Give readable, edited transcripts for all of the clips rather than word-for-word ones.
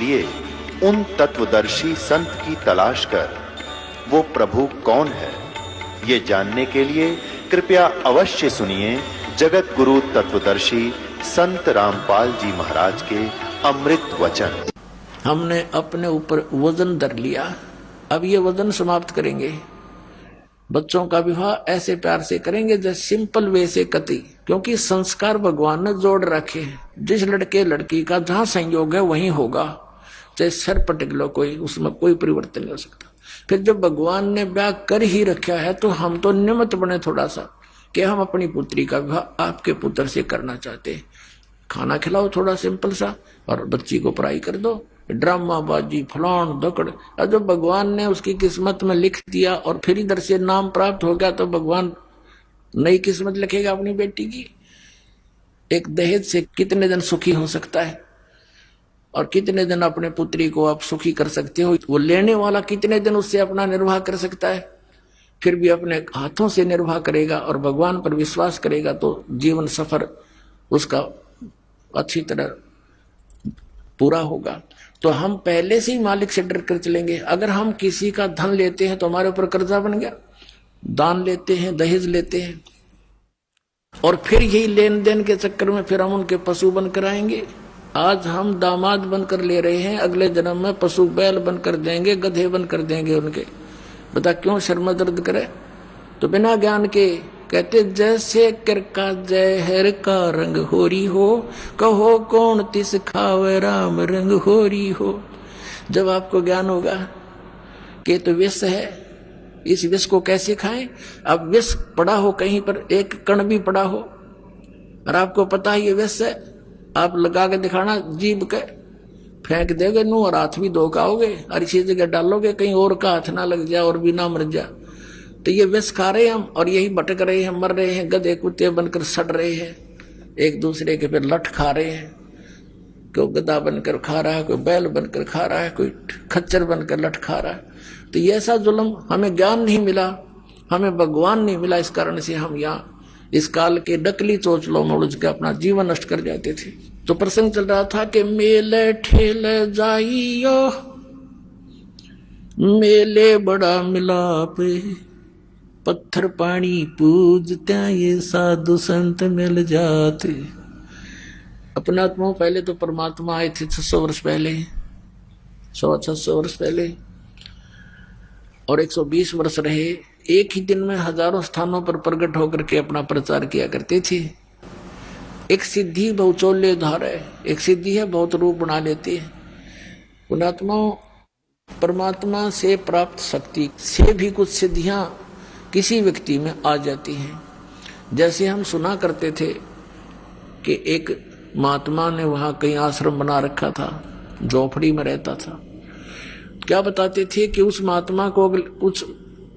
लिए उन तत्वदर्शी संत की तलाश कर वो प्रभु कौन है, ये जानने के लिए कृपया अवश्य सुनिए जगत गुरु तत्वदर्शी संत रामपाल जी महाराज के अमृत वचन। हमने अपने ऊपर वजन धर लिया, अब ये वजन समाप्त करेंगे। बच्चों का विवाह ऐसे प्यार से करेंगे जैसे सिंपल वे से कति, क्योंकि संस्कार भगवान ने जोड़ रखे हैं। जिस लड़के लड़की का जहां संयोग है वहीं होगा, चाहे सर पटक लो कोई, उसमें कोई परिवर्तन नहीं हो सकता। फिर जब भगवान ने ब्याह कर ही रखा है तो हम तो निमित्त बने थोड़ा सा कि हम अपनी पुत्री का विवाह आपके पुत्र से करना चाहते हैं। खाना खिलाओ थोड़ा सिंपल सा और बच्ची को पढ़ाई कर दो, ड्रामाबाजी फलान दकड़। और जब भगवान ने उसकी किस्मत में लिख दिया और फिर इधर से नाम प्राप्त हो गया तो भगवान नई किस्मत लिखेगा अपनी बेटी की। एक दहेज से कितने दिन सुखी हो सकता है और कितने दिन अपने पुत्री को आप सुखी कर सकते हो, वो लेने वाला कितने दिन उससे अपना निर्वाह कर सकता है। फिर भी अपने हाथों से निर्वाह करेगा और भगवान पर विश्वास करेगा तो जीवन सफर उसका अच्छी तरह पूरा होगा। तो हम पहले से ही मालिक से डर कर चलेंगे। अगर हम किसी का धन लेते हैं तो हमारे ऊपर कर्जा बन गया, दान लेते हैं, दहेज लेते हैं और फिर यही लेन देन के चक्कर में फिर हम उनके पशु बनकर आएंगे। आज हम दामाद बनकर ले रहे हैं, अगले जन्म में पशु बैल बनकर देंगे, गधे बनकर देंगे उनके। बता क्यों शर्म दर्द करे। तो बिना ज्ञान के कहते जैसे किरका जहर का रंग होरी हो, कहो कौन तिस खावे राम रंग होरी हो। जब आपको ज्ञान होगा कि तो विष है, इस विष को कैसे खाएं। अब विष पड़ा हो कहीं पर, एक कण भी पड़ा हो और आपको पता है ये विष है, आप लगा के दिखाना, जीभ के फेंक देगे नू और हाथ भी धो खाओगे और इसी जगह डालोगे कहीं और का हाथ ना लग जाए और भी ना मर जाए। तो ये विष खा रहे हैं हम और यही भटक रहे हैं, मर रहे हैं, गधे कुत्ते बनकर सड़ रहे हैं, एक दूसरे के फिर लठ खा रहे हैं। कोई गधा बनकर खा रहा है, कोई बैल बनकर खा रहा है, कोई खच्चर बनकर लठ खा रहा है। तो ये ऐसा जुल्म, हमें ज्ञान नहीं मिला, हमें भगवान नहीं मिला, इस कारण से हम यहाँ इस काल के नकली चोचलों में उलझ के अपना जीवन नष्ट कर जाते थे। तो प्रसंग चल रहा था कि मेले ठेले जाइयो, मेले बड़ा मिलाप, पत्थर पानी पूजते ये साधु संत मिल जाते। अपने आत्मा पहले तो परमात्मा आए थे 600 वर्ष पहले, 600 वर्ष पहले, और 120 वर्ष रहे। एक ही दिन में हजारों स्थानों पर प्रकट होकर के अपना प्रचार किया करते थे। एक सिद्धि बहुचोल्य धार है, एक सिद्धि है बहुत रूप बना लेती है। पुणात्मा परमात्मा से प्राप्त शक्ति से भी कुछ सिद्धियां किसी व्यक्ति में आ जाती हैं। जैसे हम सुना करते थे कि एक महात्मा ने वहां कहीं आश्रम बना रखा था, झोपड़ी में रहता था। क्या बताते थे कि उस महात्मा को कुछ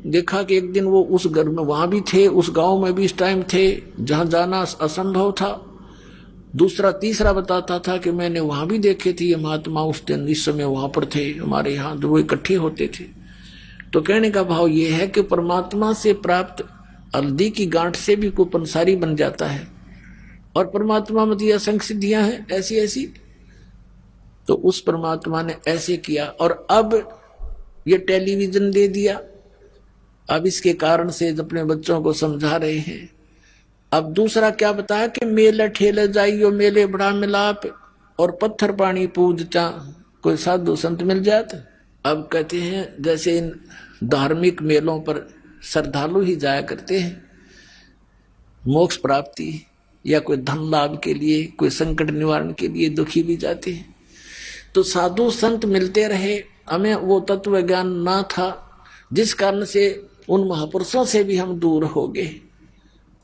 देखा कि एक दिन वो उस घर में वहां भी थे, उस गांव में भी इस टाइम थे जहां जाना असंभव था। दूसरा तीसरा बताता था कि मैंने वहां भी देखे थे ये महात्मा, उस दिन इस समय वहां पर थे हमारे यहाँ, वो इकट्ठे होते थे। तो कहने का भाव ये है कि परमात्मा से प्राप्त हल्दी की गांठ से भी कोई पंसारी बन जाता है और परमात्मा में दिया असंख्य सिद्धियां हैं ऐसी ऐसी। तो उस परमात्मा ने ऐसे किया और अब ये टेलीविजन दे दिया। अब इसके कारण से अपने बच्चों को समझा रहे हैं। अब दूसरा क्या बताया कि मेले ठेले जाइयो, मेले बड़ा मिलाप और पत्थर पानी पूजता कोई साधु संत मिल जाते। अब कहते हैं जैसे इन धार्मिक मेलों पर श्रद्धालु ही जाया करते हैं मोक्ष प्राप्ति या कोई धन लाभ के लिए, कोई संकट निवारण के लिए, दुखी भी जाते हैं। तो साधु संत मिलते रहे, हमें वो तत्व ज्ञान ना था जिस कारण से उन महापुरुषों से भी हम दूर हो गए।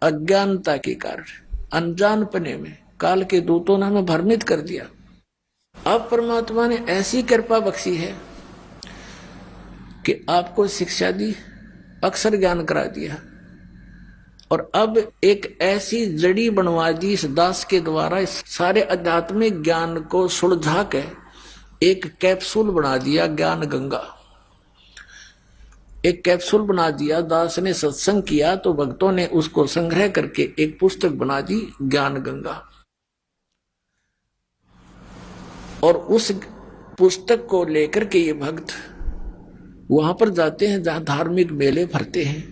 अज्ञानता के कारण, अनजानपने में काल के दूतों ने हमें भ्रमित कर दिया। अब परमात्मा ने ऐसी कृपा बख्शी है कि आपको शिक्षा दी, अक्षर ज्ञान करा दिया और अब एक ऐसी जड़ी बनवा दी इस दास के द्वारा, इस सारे आध्यात्मिक ज्ञान को सुलझा के एक कैप्सूल बना दिया, ज्ञान गंगा। एक कैप्सूल बना दिया। दास ने सत्संग किया तो भक्तों ने उसको संग्रह करके एक पुस्तक बना दी, ज्ञान गंगा। और उस पुस्तक को लेकर के ये भक्त वहां पर जाते हैं जहां धार्मिक मेले भरते हैं।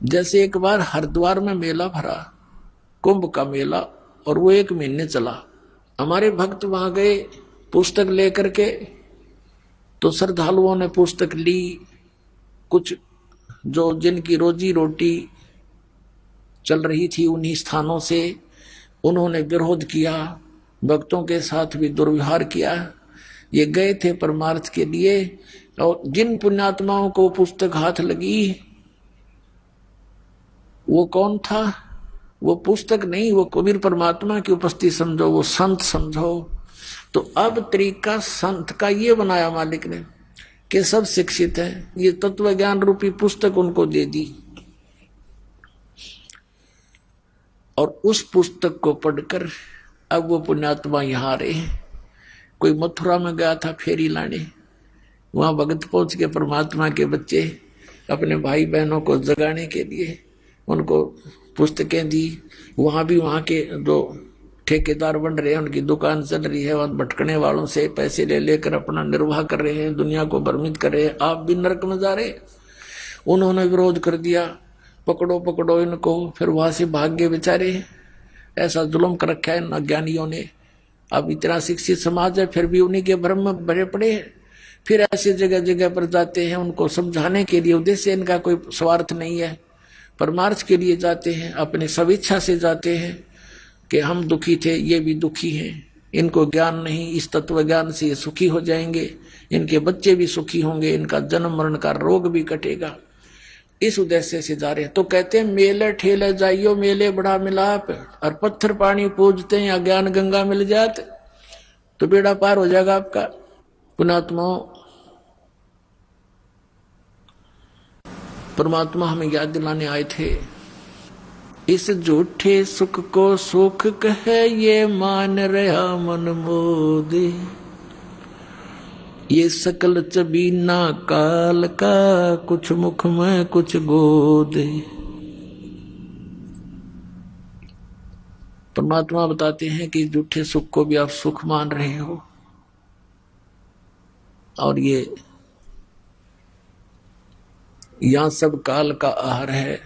जैसे एक बार हरिद्वार में मेला भरा, कुंभ का मेला, और वो 1 महीने चला। हमारे भक्त वहां गए पुस्तक लेकर के, तो श्रद्धालुओं ने पुस्तक ली। कुछ जो जिनकी रोजी रोटी चल रही थी उन्हीं स्थानों से, उन्होंने विरोध किया, भक्तों के साथ भी दुर्व्यवहार किया। ये गए थे परमार्थ के लिए, और जिन पुण्यात्माओं को पुस्तक हाथ लगी वो कौन था? वो पुस्तक नहीं, वो कबीर परमात्मा की उपस्थिति समझो, वो संत समझो। तो अब तरीका संत का ये बनाया मालिक ने कि सब शिक्षित है, ये तत्व ज्ञान रूपी पुस्तक उनको दे दी, और उस पुस्तक को पढ़कर अब वो पुण्यात्मा यहाँ आ रहे हैं। कोई मथुरा में गया था फेरी लाने, वहां भगत पहुंच के परमात्मा के बच्चे अपने भाई बहनों को जगाने के लिए उनको पुस्तकें दी। वहां भी वहां के जो ठेकेदार बन रहे हैं, उनकी दुकान चल रही है, वहां भटकने वालों से पैसे ले लेकर अपना निर्वाह कर रहे हैं, दुनिया को भ्रमित कर रहे हैं। आप भी नरक में जा रहे। उन्होंने विरोध कर दिया, पकड़ो पकड़ो इनको। फिर वहां से भाग गए बेचारे। ऐसा जुल्म कर रखा है इन अज्ञानियों ने। अब इतना शिक्षित समाज है फिर भी उन्हीं के भ्रम में भरे पड़े हैं। फिर ऐसे जगह जगह पर जाते हैं उनको समझाने के लिए। उद्देश्य इनका कोई स्वार्थ नहीं है, परमार्थ के लिए जाते हैं, अपने स्वेच्छा से जाते हैं कि हम दुखी थे, ये भी दुखी हैं, इनको ज्ञान नहीं, इस तत्व ज्ञान से ये सुखी हो जाएंगे, इनके बच्चे भी सुखी होंगे, इनका जन्म मरण का रोग भी कटेगा। इस उद्देश्य से जा रहे हैं। तो कहते हैं मेले ठेले जाइयो, मेले बड़ा मिलाप, और पत्थर पानी पूजते हैं या ज्ञान गंगा मिल जात तो बेड़ा पार हो जाएगा आपका। पुणात्मा परमात्मा हमें याद दिलाने आए थे, इस झूठे सुख को सुख कहे ये मान रहा मन मोदे, ये सकल चबीना काल का कुछ मुख में कुछ गोदे। परमात्मा बताते हैं कि झूठे सुख को भी आप सुख मान रहे हो, और ये यहां सब काल का आहार है,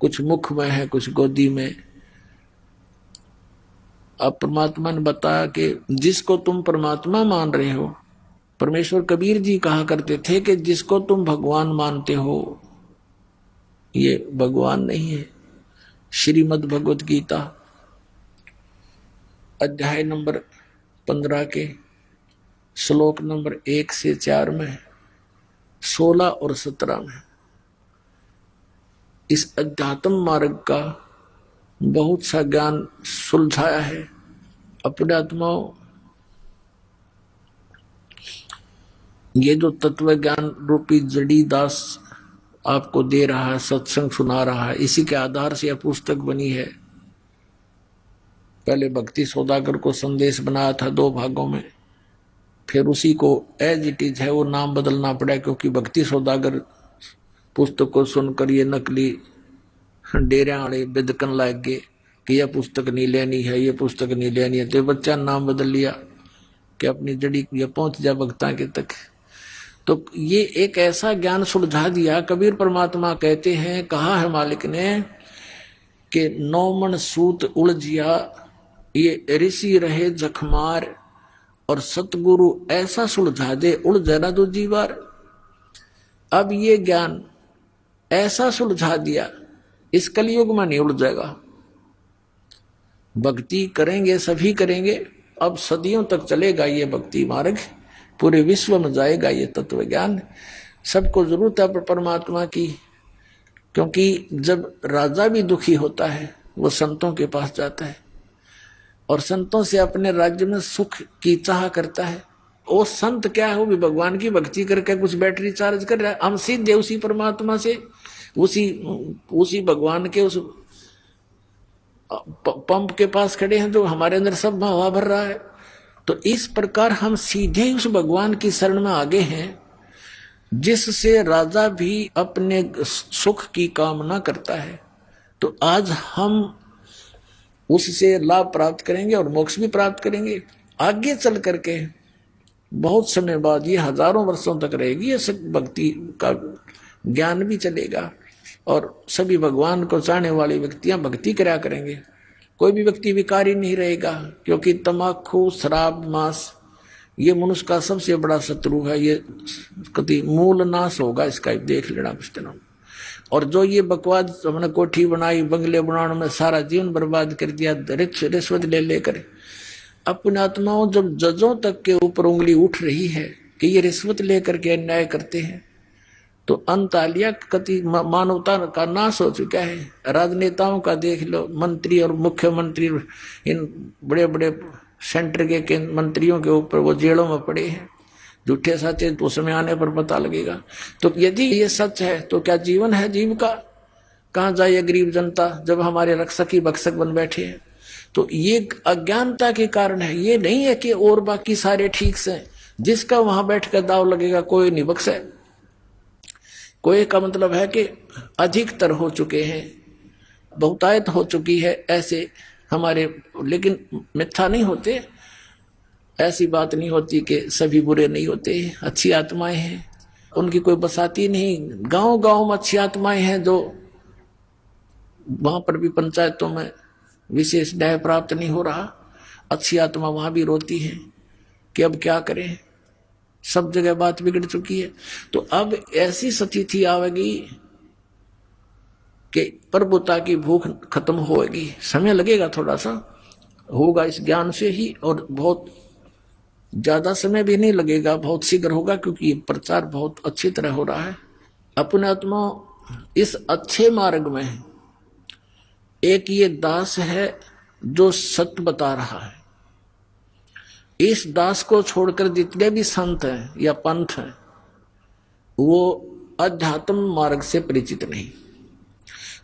कुछ मुख में है कुछ गोदी में। अब परमात्मा ने बताया कि जिसको तुम परमात्मा मान रहे हो, परमेश्वर कबीर जी कहा करते थे कि जिसको तुम भगवान मानते हो ये भगवान नहीं है। श्रीमद् भगवत गीता अध्याय नंबर 15 के श्लोक नंबर 1 से 4 में, 16 और 17 में इस अध्यात्म मार्ग का बहुत सा ज्ञान सुलझाया है। अपने आत्माओं, ये जो तत्व ज्ञान रूपी जड़ी दास आपको दे रहा है, सत्संग सुना रहा है, इसी के आधार से यह पुस्तक बनी है। पहले भक्ति सौदागर को संदेश बनाया था 2 भागों में, फिर उसी को एज इट इज है वो नाम बदलना पड़ा, क्योंकि भक्ति सौदागर पुस्तक को सुनकर ये नकली डेरे वाले बिदकन लग गए कि यह पुस्तक नहीं लेनी है, ये पुस्तक नहीं लेनी है। तो बच्चा नाम बदल लिया कि अपनी जड़ी ये पहुंच जा भक्ता के तक। तो ये एक ऐसा ज्ञान सुलझा दिया। कबीर परमात्मा कहते हैं, कहा है मालिक ने कि 9 मन सूत उलझिया, ये ऋषि रहे जखमार, और सतगुरु ऐसा सुलझा दे उलझे ना दूजी बार। अब ये ज्ञान ऐसा सुलझा दिया, इस कलयुग में नहीं उलझेगा। भक्ति करेंगे सभी करेंगे, अब सदियों तक चलेगा ये भक्ति मार्ग, पूरे विश्व में जाएगा ये तत्व ज्ञान। सबको जरूरत है परमात्मा की, क्योंकि जब राजा भी दुखी होता है वो संतों के पास जाता है, और संतों से अपने राज्य में सुख की चाह करता है। वो संत क्या है, वो भी भगवान की भक्ति करके कुछ बैटरी चार्ज कर रहा है। हम सीधे उसी परमात्मा से, उसी भगवान के उस पंप के पास खड़े हैं जो हमारे अंदर सब हवा भर रहा है। तो इस प्रकार हम सीधे उस भगवान की शरण में आगे हैं, जिससे राजा भी अपने सुख की कामना करता है। तो आज हम उससे लाभ प्राप्त करेंगे और मोक्ष भी प्राप्त करेंगे। आगे चल करके बहुत समय बाद, ये हजारों वर्षों तक रहेगी, ये सब भक्ति का ज्ञान भी चलेगा और सभी भगवान को चाहने वाले व्यक्तियां भक्ति करा करेंगे। कोई भी व्यक्ति विकारी नहीं रहेगा, क्योंकि तम्बाकू, शराब, मांस ये मनुष्य का सबसे बड़ा शत्रु है। ये कति मूल नाश होगा इसका, देख लेना कुछ दिनों। और जो ये बकवाद हमने कोठी बनाई, बंगले बनाने में सारा जीवन बर्बाद कर दिया, रिश्वत ले लेकर, अपने आत्माओं जब जजों तक के ऊपर उंगली उठ रही है कि ये रिश्वत लेकर के अन्याय करते हैं, तो अंतालिया कति मानवता का नाश हो चुका है। राजनेताओं का देख लो, मंत्री और मुख्यमंत्री इन बड़े बड़े सेंटर के मंत्रियों के ऊपर वो जेलों में पड़े हैं। झूठे सच्चे तो समय आने पर पता लगेगा। तो यदि ये सच है तो क्या जीवन है जीव का? कहाँ जाए गरीब जनता जब हमारे रक्षक ही भक्षक बन बैठे हैं? तो ये अज्ञानता के कारण है। ये नहीं है कि और बाकी सारे ठीक से, जिसका वहां बैठकर दाव लगेगा कोई नहीं बख्शे। कोई का मतलब है कि अधिकतर हो चुके हैं, बहुतायत हो चुकी है ऐसे हमारे, लेकिन मिथ्या नहीं होते। ऐसी बात नहीं होती कि सभी बुरे नहीं होते, अच्छी आत्माएं हैं, उनकी कोई बसाती नहीं। गांव गांव में अच्छी आत्माएं हैं, जो वहां पर भी पंचायतों में विशेष न्याय प्राप्त नहीं हो रहा, अच्छी आत्मा वहां भी रोती है कि अब क्या करें, सब जगह बात बिगड़ चुकी है। तो अब ऐसी स्थिति आवेगी कि प्रभुता की भूख खत्म होगी। समय लगेगा, थोड़ा सा होगा इस ज्ञान से ही, और बहुत ज्यादा समय भी नहीं लगेगा, बहुत शीघ्र होगा, क्योंकि प्रचार बहुत अच्छी तरह हो रहा है। अपने आत्मा इस अच्छे मार्ग में है। एक ये दास है जो सत्य बता रहा है। इस दास को छोड़कर जितने भी संत हैं या पंथ हैं, वो अध्यात्म मार्ग से परिचित नहीं।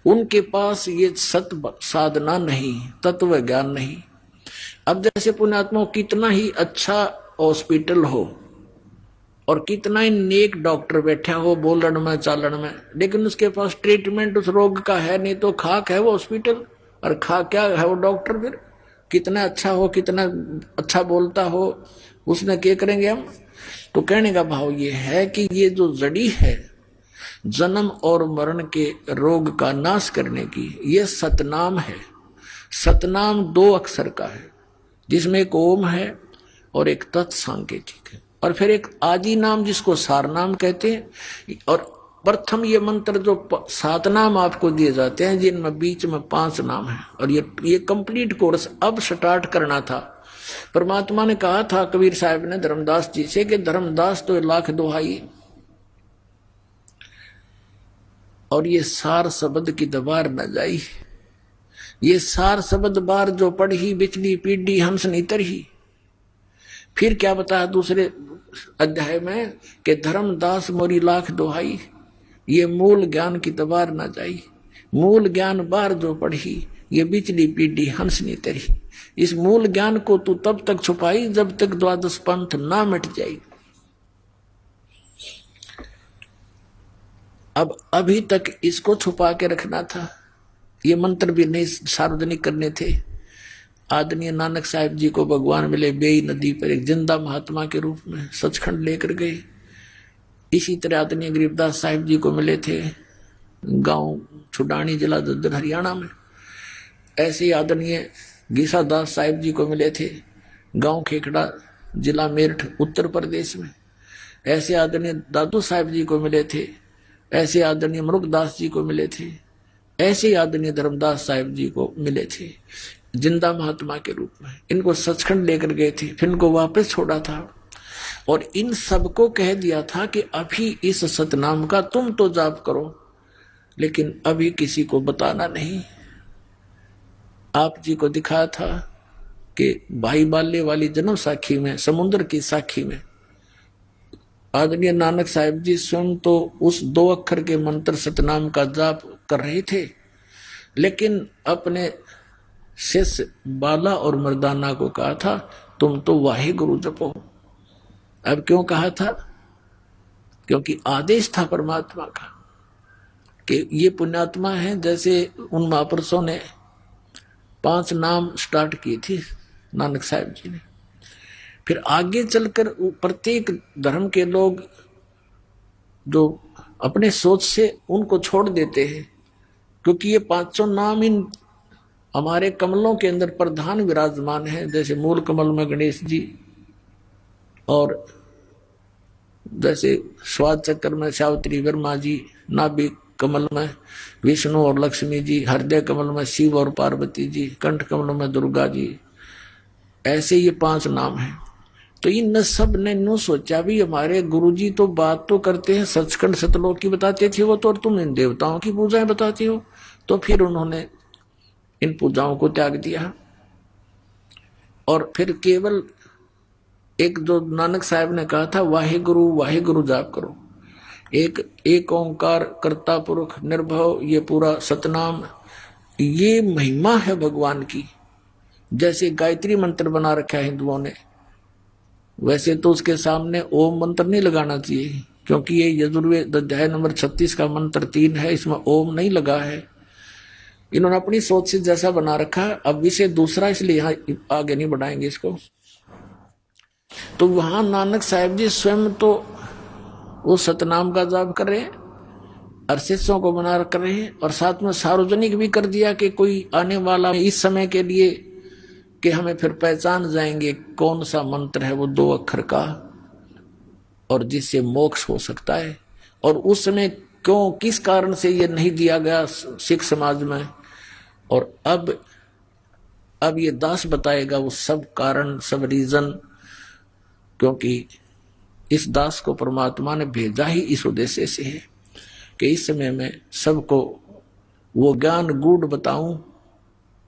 उनके पास ये सत्य साधना नहीं, तत्व ज्ञान नहीं। अब जैसे पुण्यात्मा कितना ही अच्छा हॉस्पिटल हो और कितना ही नेक डॉक्टर बैठा हो बोलन में चालन में, लेकिन उसके पास ट्रीटमेंट उस रोग का है नहीं, तो खाक है वो हॉस्पिटल, और खा क्या है वो डॉक्टर। फिर कितना अच्छा हो, कितना अच्छा बोलता हो, उसने क्या करेंगे हम? तो कहने का भाव ये है कि ये जो जड़ी है जन्म और मरण के रोग का नाश करने की, ये सतनाम है। सतनाम 2 अक्षर का है, जिसमें एक ओम है और एक तत्सांकेतिक है, और फिर एक आदि नाम जिसको सार नाम कहते हैं। और प्रथम ये मंत्र जो 7 नाम आपको दिए जाते हैं, जिनमें बीच में 5 नाम है, और ये कंप्लीट कोर्स अब स्टार्ट करना था। परमात्मा ने कहा था कबीर साहब ने धर्मदास जी से कि धर्मदास तो 1,00,000 दोहाई, और ये सार शब्द की दबार न जाई। ये सार शब्द बार जो पढ़ी, बिचली पीढ़ी हंस नीतर ही। फिर क्या बताया दूसरे अध्याय में कि धर्मदास मोरी 1,00,000 दोहाई, ये मूल ज्ञान की दबार न जाई। मूल ज्ञान बार जो पढ़ी, ये बिचली पीढ़ी हंस नीतर ही। इस मूल ज्ञान को तू तब तक छुपाई जब तक 12 पंथ ना मिट जाए। अब अभी तक इसको छुपा के रखना था। ये मंत्र भी नहीं सार्वजनिक करने थे। आदरणीय नानक साहिब जी को भगवान मिले बेई नदी पर एक जिंदा महात्मा के रूप में, सचखंड लेकर गए। इसी तरह आदरणीय गरीबदास साहिब जी को मिले थे गांव छुडानी, जिला दद्दर, हरियाणा में। ऐसे आदरणीय गीसा दास साहिब जी को मिले थे गांव खेखड़ा, जिला मेरठ, उत्तर प्रदेश में। ऐसे आदरणीय दादू साहिब जी को मिले थे। ऐसे आदरणीय मरुकदास जी को मिले थे। ऐसे आदरणीय धर्मदास साहिब जी को मिले थे जिंदा महात्मा के रूप में। इनको सचखंड लेकर गए थे, फिर इनको वापस छोड़ा था, और इन सबको कह दिया था कि अभी इस सतनाम का तुम तो जाप करो, लेकिन अभी किसी को बताना नहीं। आप जी को दिखाया था कि भाई बाले वाली जन्म साखी में, समुद्र की साखी में, आदरणीय नानक साहिब जी स्वयं तो उस 2 अक्षर के मंत्र सतनाम का जाप कर रहे थे, लेकिन अपने शिष्य बाला और मर्दाना को कहा था तुम तो वाहे गुरु जपो। अब क्यों कहा था? क्योंकि आदेश था परमात्मा का कि ये पुण्यात्मा है। जैसे उन महापुरुषों ने 5 नाम स्टार्ट किए थे नानक साहिब जी ने, फिर आगे चलकर प्रत्येक धर्म के लोग जो अपने सोच से उनको छोड़ देते हैं, क्योंकि ये पांचों नाम इन हमारे कमलों के अंदर प्रधान विराजमान है। जैसे मूल कमल में गणेश जी, और जैसे स्वाद चक्र में सावित्री वर्मा जी, नाभिक कमल में विष्णु और लक्ष्मी जी, हृदय कमल में शिव और पार्वती जी, कंठ कमल में दुर्गा जी, ऐसे ये 5 नाम हैं। तो इन सब ने नो सोचा भी हमारे गुरुजी तो बात तो करते हैं सचखंड सतलोक की बताते थे वो तो, और तुम इन देवताओं की पूजाएं बताते हो। तो फिर उन्होंने इन पूजाओं को त्याग दिया और फिर केवल एक जो नानक साहब ने कहा था वाहे गुरु जाप करो, एक ओंकार कर्ता पुरुष निर्भव, ये पूरा सतनाम, ये महिमा है भगवान की। जैसे गायत्री मंत्र बना रखा है हिंदुओं ने, वैसे तो उसके सामने ओम मंत्र नहीं लगाना चाहिए, क्योंकि ये यजुर्वेद अध्याय नंबर 36 का मंत्र 3 है, इसमें ओम नहीं लगा है। इन्होंने अपनी सोच से जैसा बना रखा, अब विषय दूसरा, इसलिए यहाँ आगे नहीं बढ़ाएंगे इसको। तो वहां नानक साहब जी स्वयं तो वो सतनाम का जाप कर रहे हैं और शिष्यों को बना कर रहे हैं, और साथ में सार्वजनिक भी कर दिया कि कोई आने वाला इस समय के लिए कि हमें फिर पहचान जाएंगे कौन सा मंत्र है वो 2 अक्षर का और जिससे मोक्ष हो सकता है। और उस समय क्यों किस कारण से ये नहीं दिया गया सिख समाज में, और अब ये दास बताएगा वो सब कारण, सब रीजन, क्योंकि इस दास को परमात्मा ने भेजा ही इस उद्देश्य से है कि इस समय में सबको वो ज्ञान गूढ़ बताऊं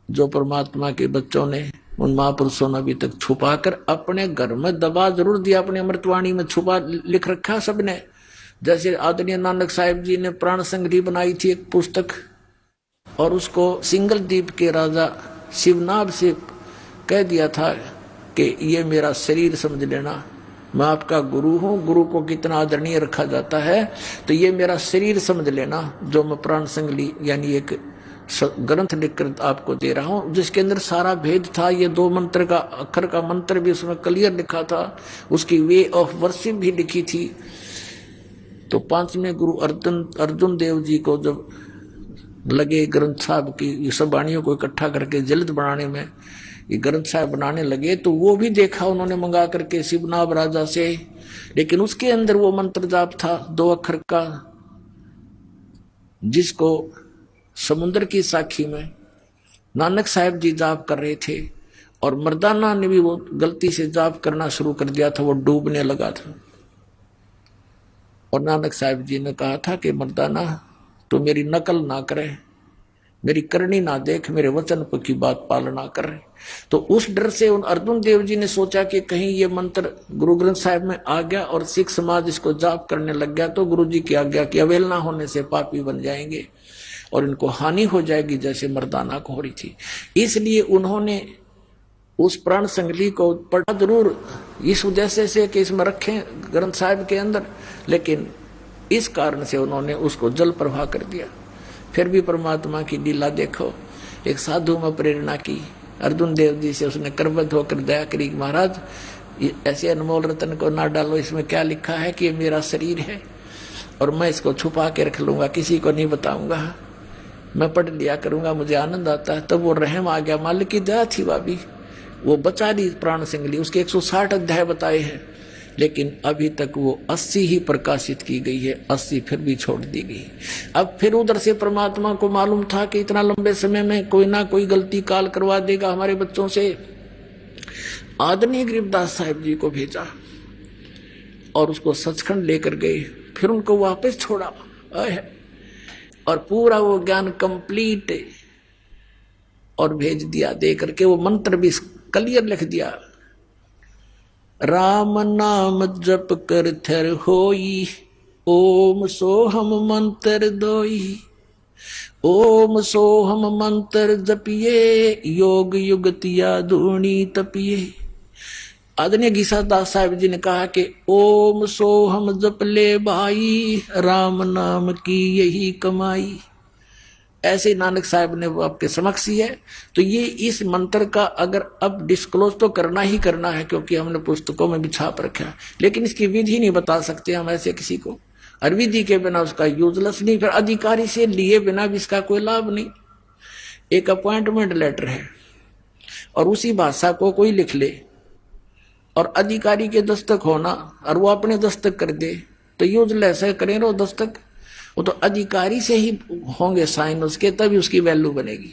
जो परमात्मा के बच्चों ने, उन महापुरुषों ने अभी तक छुपा कर अपने घर में दबा जरूर दिया, अपने अमृतवाणी में छुपा लिख रखा सबने। जैसे आदरणीय नानक साहिब जी ने प्राण संग्रही बनाई थी एक पुस्तक, और उसको सिंगल द्वीप के राजा शिवनाभ से कह दिया था कि ये मेरा शरीर समझ लेना, मैं आपका गुरु हूं, गुरु को कितना आदरणीय रखा जाता है, तो ये मेरा शरीर समझ लेना जो मैं प्राण संगली यानी एक ग्रंथ लिखकर आपको दे रहा हूं, जिसके अंदर सारा भेद था। ये 2 मंत्र का अक्षर का मंत्र भी उसमें क्लियर लिखा था, उसकी वे ऑफ वर्शिप भी लिखी थी। तो 5वें गुरु अर्जुन देव जी को जब लगे ग्रंथ साहब की ये सब वाणियों को इकट्ठा करके जल्द बनाने में, ये ग्रंथ साहब बनाने लगे, तो वो भी देखा उन्होंने मंगा करके शिवनाभ राजा से, लेकिन उसके अंदर वो मंत्र जाप था 2 अक्षर का, जिसको समुद्र की साखी में नानक साहब जी जाप कर रहे थे, और मर्दाना ने भी वो गलती से जाप करना शुरू कर दिया था, वो डूबने लगा था। और नानक साहब जी ने कहा था कि मर्दाना तो मेरी नकल ना करे, मेरी करनी ना देख, मेरे वचन की बात पालना कर रहे। तो उस डर से उन अर्जुन देव जी ने सोचा कि कहीं ये मंत्र गुरु ग्रंथ साहिब में आ गया और सिख समाज इसको जाप करने लग गया तो गुरु जी की आज्ञा की अवहेलना होने से पापी बन जाएंगे और इनको हानि हो जाएगी, जैसे मर्दाना को हो रही थी। इसलिए उन्होंने उस प्राण संगली को पढ़ा जरूर इस उद्देश्य से कि इसमें रखें ग्रंथ साहिब के अंदर, लेकिन इस कारण से उन्होंने उसको जल प्रवाह कर दिया। फिर भी परमात्मा की लीला देखो, एक साधु में प्रेरणा की, अर्जुन देव जी से उसने करबद्ध होकर दया करी, महाराज ऐसे अनमोल रतन को ना डालो, इसमें क्या लिखा है कि ये मेरा शरीर है और मैं इसको छुपा के रख लूंगा, किसी को नहीं बताऊंगा, मैं पढ़ लिया करूंगा, मुझे आनंद आता है। तब वो रहम आ गया, मालिक की दया थी भाभी, वो बचा ली प्राण संगली। उसके 160 अध्याय बताए हैं, लेकिन अभी तक वो 80 ही प्रकाशित की गई है, 80 फिर भी छोड़ दी गई। अब फिर उधर से परमात्मा को मालूम था कि इतना लंबे समय में कोई ना कोई गलती काल करवा देगा हमारे बच्चों से। आदरणीय गरीबदास साहिब जी को भेजा और उसको सचखंड लेकर गए, फिर उनको वापस छोड़ा और पूरा वो ज्ञान कंप्लीट और भेज दिया, दे करके वो मंत्र भी क्लियर लिख दिया। राम नाम जप कर थर होई, ओम सोहम मंत्र दोई, ओम सोहम मंत्र जपिए, योग युगतिया धूणी तपिए। आदरणीय गीसा दास साहिब जी ने कहा कि ओम सोहम जप ले भाई, राम नाम की यही कमाई। ऐसे ही नानक साहब ने वो आपके समक्ष ही है। तो ये इस मंत्र का अगर अब डिस्क्लोज तो करना ही करना है, क्योंकि हमने पुस्तकों में भी छाप रखा है, लेकिन इसकी विधि नहीं बता सकते हम ऐसे किसी को, और विधि के बिना उसका यूजलेस नहीं, फिर अधिकारी से लिए बिना भी इसका कोई लाभ नहीं। एक अपॉइंटमेंट लेटर है और उसी भाषा को कोई लिख ले और अधिकारी के दस्तक होना और वो अपने दस्तक कर दे तो यूजलेस है, करें रो दस्तक, वो तो अधिकारी से ही होंगे साइन उसके, तभी उसकी वैल्यू बनेगी।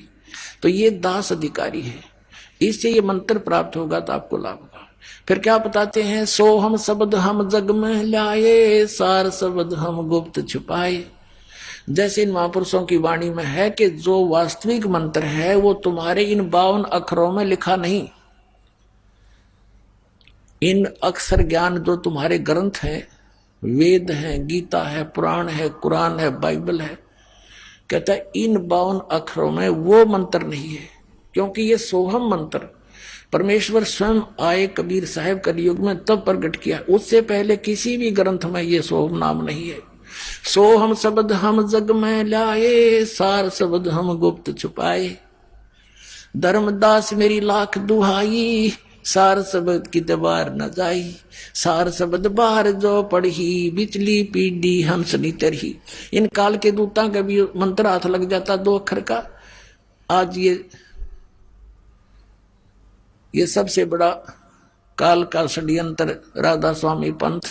तो ये दास अधिकारी है, इससे ये मंत्र प्राप्त होगा तो आपको लाभ होगा। फिर क्या बताते हैं, सो हम शब्द हम जग में लाए, सार शब्द हम गुप्त छुपाए। जैसे इन महापुरुषों की वाणी में है कि जो वास्तविक मंत्र है वो तुम्हारे इन 52 अक्षरों में लिखा नहीं। इन अक्षर ज्ञान जो तुम्हारे ग्रंथ हैं, वेद है, गीता है, पुराण है, कुरान है, बाइबल है, कहता है इन 52 अक्षरों में वो मंत्र नहीं है, क्योंकि ये सोहम मंत्र परमेश्वर स्वयं आए कबीर साहब कलयुग में तब प्रकट किया, उससे पहले किसी भी ग्रंथ में ये सोहम नाम नहीं है। सो हम शब्द हम जग में लाए, सार शब्द हम गुप्त छुपाए। धर्मदास मेरी लाख दुहाई, सार शब्द की दबार न जाई। सार शब्द बाहर जो पढ़ी, बिचली पीढ़ी हंसनी तरही। इन काल के दूता का भी मंत्र हाथ लग जाता 2 अक्षर का। आज ये सबसे बड़ा काल का षड्यंत्र राधा स्वामी पंथ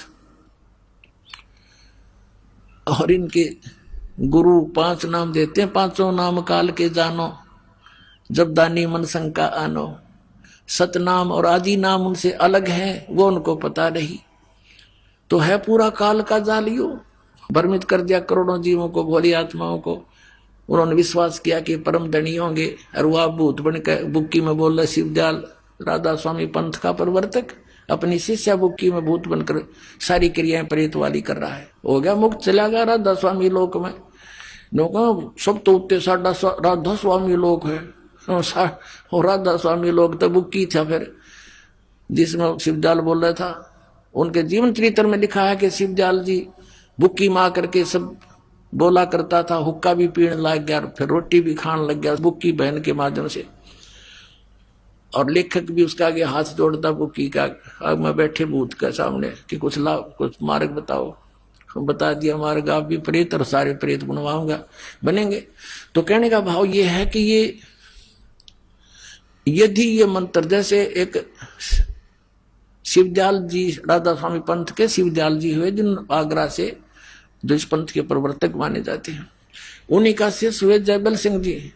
और इनके गुरु 5 नाम देते हैं, 5 नाम काल के जानो, जब दानी मन शंका आनो। सतनाम और आदि नाम उनसे अलग है, वो उनको पता नहीं। तो है पूरा काल का जालियो, भ्रमित कर दिया करोड़ों जीवों को, भोली आत्माओं को। उन्होंने विश्वास किया कि परम धनी होंगे और वह भूत बनकर बुक्की में बोल रहे शिवदयाल राधा स्वामी पंथ का प्रवर्तक अपनी शिष्या बुक्की में भूत बनकर सारी क्रियाएं प्रेत वाली कर रहा है। हो गया मुक्त, चला गया राधा स्वामी लोक में। सब तो उत्ते साडा राधा स्वामी लोक है, और राधा स्वामी लोग तो बुक्की था। फिर जिसमें शिवदयाल बोल रहा था, उनके जीवन चरित्र में लिखा है कि शिवदयाल जी बुक्की माँ करके सब बोला करता था, हुक्का भी पीने लग गया, फिर रोटी भी खाने लग गया बुक्की बहन के माध्यम से। और लेखक भी उसका आगे हाथ जोड़ता बुक्की का, अब मैं बैठे भूत के सामने कि कुछ लाभ, कुछ मार्ग बताओ। बता दिया मार्ग, आप भी प्रेत और सारे प्रेत बनवाऊंगा, बनेंगे। तो कहने का भाव ये है कि ये यदि ये मंत्र, जैसे एक शिवदयाल जी राधा स्वामी पंथ के शिवदयाल जी हुए जिन आगरा से, जो इस पंथ के प्रवर्तक माने जाते हैं, उन्हीं का शिष्य हुए जयमल सिंह जी।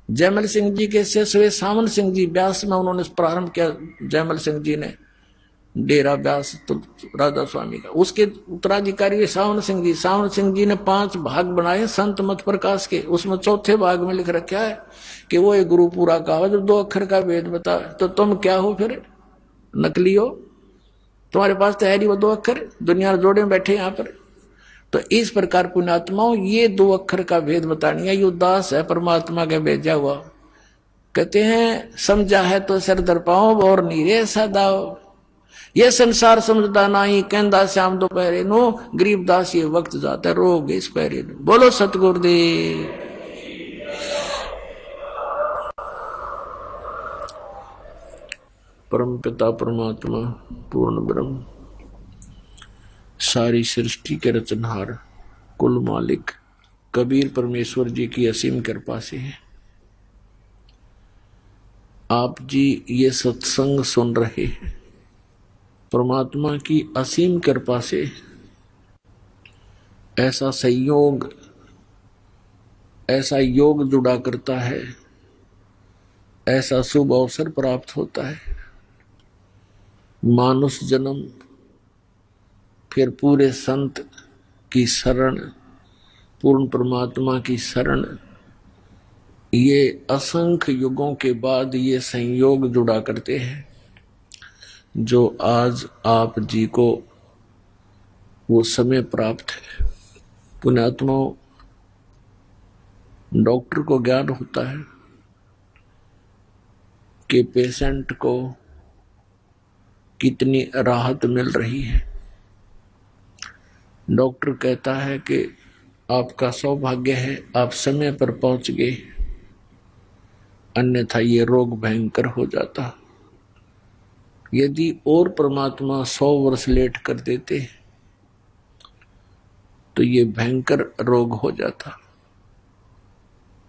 जयमल सिंह जी के शिष्य हुए सावन सिंह जी। व्यास में उन्होंने प्रारंभ किया जयमल सिंह जी ने डेरा व्यास तो राधा स्वामी का। उसके उत्तराधिकारी हुए सावन सिंह जी। सावन सिंह जी ने 5 भाग बनाए संत मत प्रकाश के। उसमें चौथे भाग में लिख रखा है कि वो एक गुरु पूरा का हो, जब 2 अक्षर का वेद बता, तो तुम क्या हो फिर, नकली हो, तुम्हारे पास तो है नहीं वो 2 अक्षर, दुनिया जोड़े में बैठे यहाँ पर। तो इस प्रकार पुण्यात्माओं ये 2 अक्षर का भेद बतानी है, ये दास है परमात्मा का भेजा हुआ। कहते हैं समझा है तो सर दर पाओ और नीरे सदाओ, ये संसार समझदा नहीं, कहंदा श्याम दोपहरे नो, गरीबदास ये वक्त जाता रोग इस पैरे नो। बोलो सतगुरुदेव। परम पिता परमात्मा पूर्ण ब्रह्म, सारी सृष्टि के रचनहार, कुल मालिक कबीर परमेश्वर जी की असीम कृपा से है आप जी ये सत्संग सुन रहे हैं। परमात्मा की असीम कृपा से ऐसा संयोग, ऐसा योग जुड़ा करता है, ऐसा शुभ अवसर प्राप्त होता है। मानुष जन्म, फिर पूरे संत की शरण, पूर्ण परमात्मा की शरण, ये असंख्य युगों के बाद ये संयोग जुड़ा करते हैं जो आज आप जी को वो समय प्राप्त है। पुण्यात्माओं, डॉक्टर को ज्ञान होता है कि पेशेंट को कितनी राहत मिल रही है। डॉक्टर कहता है कि आपका सौभाग्य है, आप समय पर पहुंच गए, अन्यथा ये रोग भयंकर हो जाता। यदि और परमात्मा 100 वर्ष लेट कर देते तो ये भयंकर रोग हो जाता।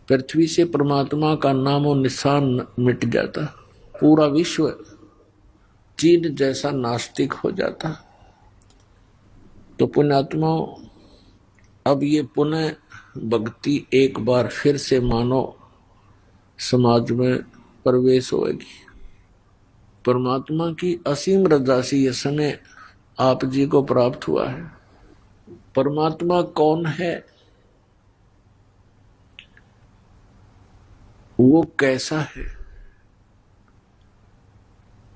पृथ्वी से परमात्मा का नामो निशान मिट जाता, पूरा विश्व चीन जैसा नास्तिक हो जाता। तो पुण्यात्मा, अब ये पुनः भक्ति एक बार फिर से मानो समाज में प्रवेश होगी। परमात्मा की असीम रजा से यह समय आप जी को प्राप्त हुआ है। परमात्मा कौन है, वो कैसा है,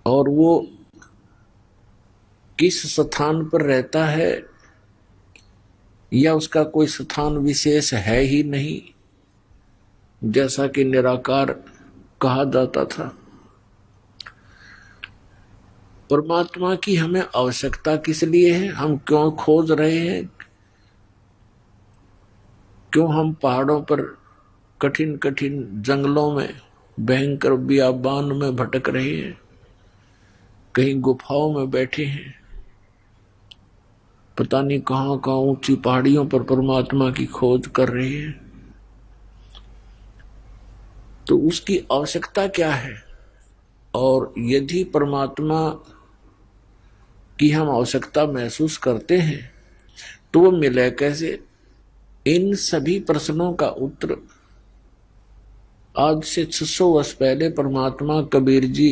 और वो किस स्थान पर रहता है, या उसका कोई स्थान विशेष है ही नहीं, जैसा कि निराकार कहा जाता था। परमात्मा की हमें आवश्यकता किस लिए है, हम क्यों खोज रहे हैं, क्यों हम पहाड़ों पर कठिन कठिन जंगलों में भयंकर बियाबान में भटक रहे हैं, कहीं गुफाओं में बैठे हैं, पता नहीं कहां कहां ऊंची पहाड़ियों पर परमात्मा की खोज कर रहे हैं। तो उसकी आवश्यकता क्या है, और यदि परमात्मा की हम आवश्यकता महसूस करते हैं तो वो मिले कैसे। इन सभी प्रश्नों का उत्तर आज से 600 वर्ष पहले परमात्मा कबीर जी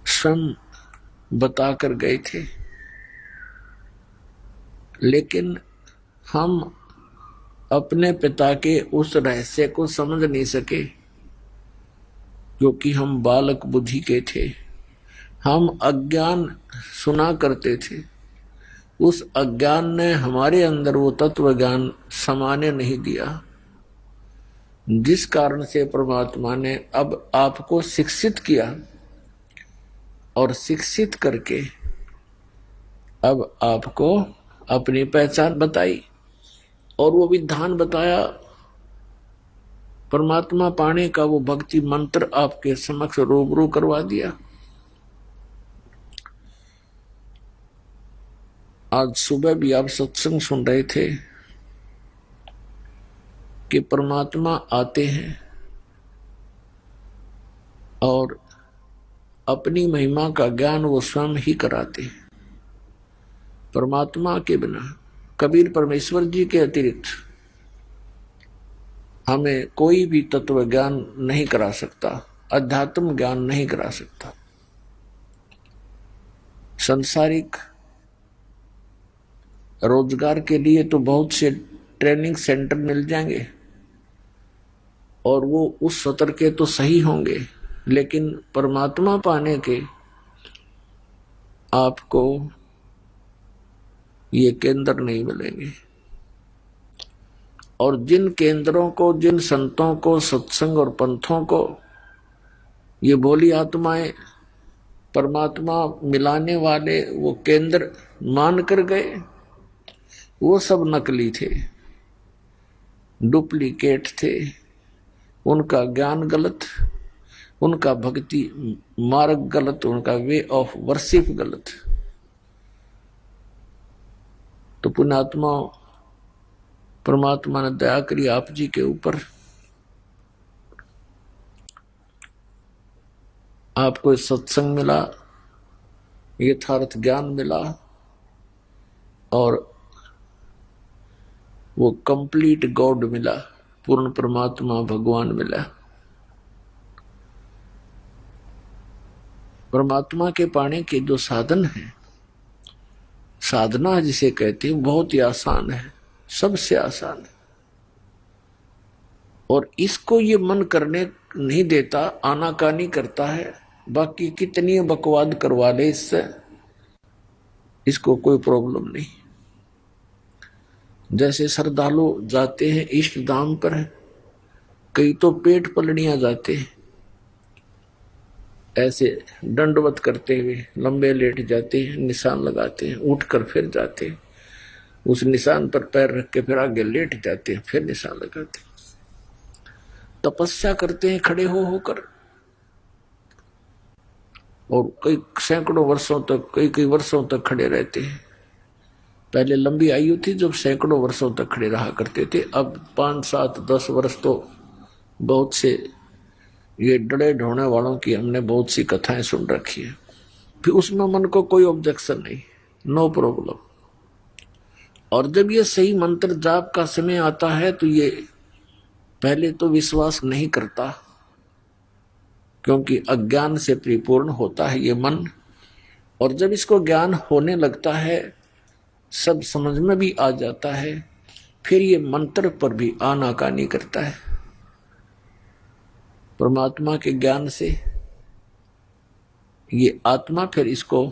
स्वयं बता कर गए थे, लेकिन हम अपने पिता के उस रहस्य को समझ नहीं सके, क्योंकि हम बालक बुद्धि के थे, हम अज्ञान सुना करते थे। उस अज्ञान ने हमारे अंदर वो तत्व ज्ञान समाने नहीं दिया, जिस कारण से परमात्मा ने अब आपको शिक्षित किया, और शिक्षित करके अब आपको अपनी पहचान बताई, और वो विधान बताया। परमात्मा पाने का वो भक्ति मंत्र आपके समक्ष रूबरू करवा दिया। आज सुबह भी आप सत्संग सुन रहे थे कि परमात्मा आते हैं और अपनी महिमा का ज्ञान वो स्वयं ही कराते हैं। परमात्मा के बिना, कबीर परमेश्वर जी के अतिरिक्त हमें कोई भी तत्व ज्ञान नहीं करा सकता, अध्यात्म ज्ञान नहीं करा सकता। संसारिक रोजगार के लिए तो बहुत से ट्रेनिंग सेंटर मिल जाएंगे और वो उस सत्र के तो सही होंगे, लेकिन परमात्मा पाने के आपको ये केंद्र नहीं मिलेंगे। और जिन केंद्रों को, जिन संतों को, सत्संग और पंथों को ये भोली आत्माएं परमात्मा मिलाने वाले वो केंद्र मान कर गए, वो सब नकली थे, डुप्लीकेट थे। उनका ज्ञान गलत, उनका भक्ति मार्ग गलत, उनका वे ऑफ वर्शिप गलत। तो पुण्यात्मा, परमात्मा ने दया करी आप जी के ऊपर, आपको सत्संग मिला, यथार्थ ज्ञान मिला, और वो कंप्लीट गॉड मिला, पूर्ण परमात्मा भगवान मिला। परमात्मा के पाने के जो साधन हैं, साधना जिसे कहते हैं, बहुत ही आसान है, सबसे आसान है। और इसको ये मन करने नहीं देता, आनाकानी करता है। बाकी कितनी बकवाद करवा ले इससे, इसको कोई प्रॉब्लम नहीं। जैसे श्रद्धालु जाते हैं इष्ट धाम पर, कई तो पेट पलड़ियां जाते हैं, ऐसे दंडवत करते हुए लंबे लेट जाते हैं, निशान लगाते हैं, उठकर फिर जाते हैं। उस निशान पर पैर रख के फिर आगे लेट जाते हैं, फिर निशान लगाते हैं। तपस्या करते हैं खड़े हो होकर, और कई सैकड़ों वर्षों तक, कई वर्षों तक खड़े रहते हैं। पहले लंबी आयु थी जब सैकड़ों वर्षों तक खड़े रहा करते थे, अब 5, 7, 10 वर्ष तो बहुत से ये डरे ढोने वालों की हमने बहुत सी कथाएं सुन रखी है। फिर उसमें मन को कोई ऑब्जेक्शन नहीं, नो प्रॉब्लम। और जब ये सही मंत्र जाप का समय आता है तो ये पहले तो विश्वास नहीं करता, क्योंकि अज्ञान से परिपूर्ण होता है ये मन। और जब इसको ज्ञान होने लगता है, सब समझ में भी आ जाता है, फिर ये मंत्र पर भी आनाकानी करता है। परमात्मा के ज्ञान से ये आत्मा फिर इसको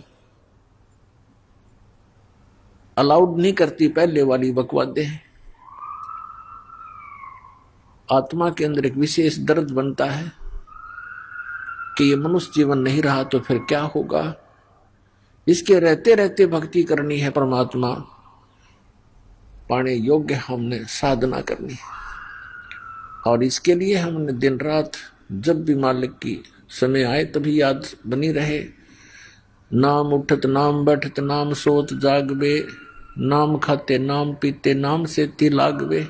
अलाउड नहीं करती। पहले वाली बकवादे हैं। आत्मा के अंदर एक विशेष दर्द बनता है कि ये मनुष्य जीवन नहीं रहा तो फिर क्या होगा। इसके रहते रहते भक्ति करनी है, परमात्मा पाने योग्य हमने साधना करनी है। और इसके लिए हमने दिन रात जब भी मालिक की समय आए तभी याद बनी रहे। नाम उठत नाम बैठत नाम सोत जागवे, नाम खाते नाम पीते नाम से ती लागवे।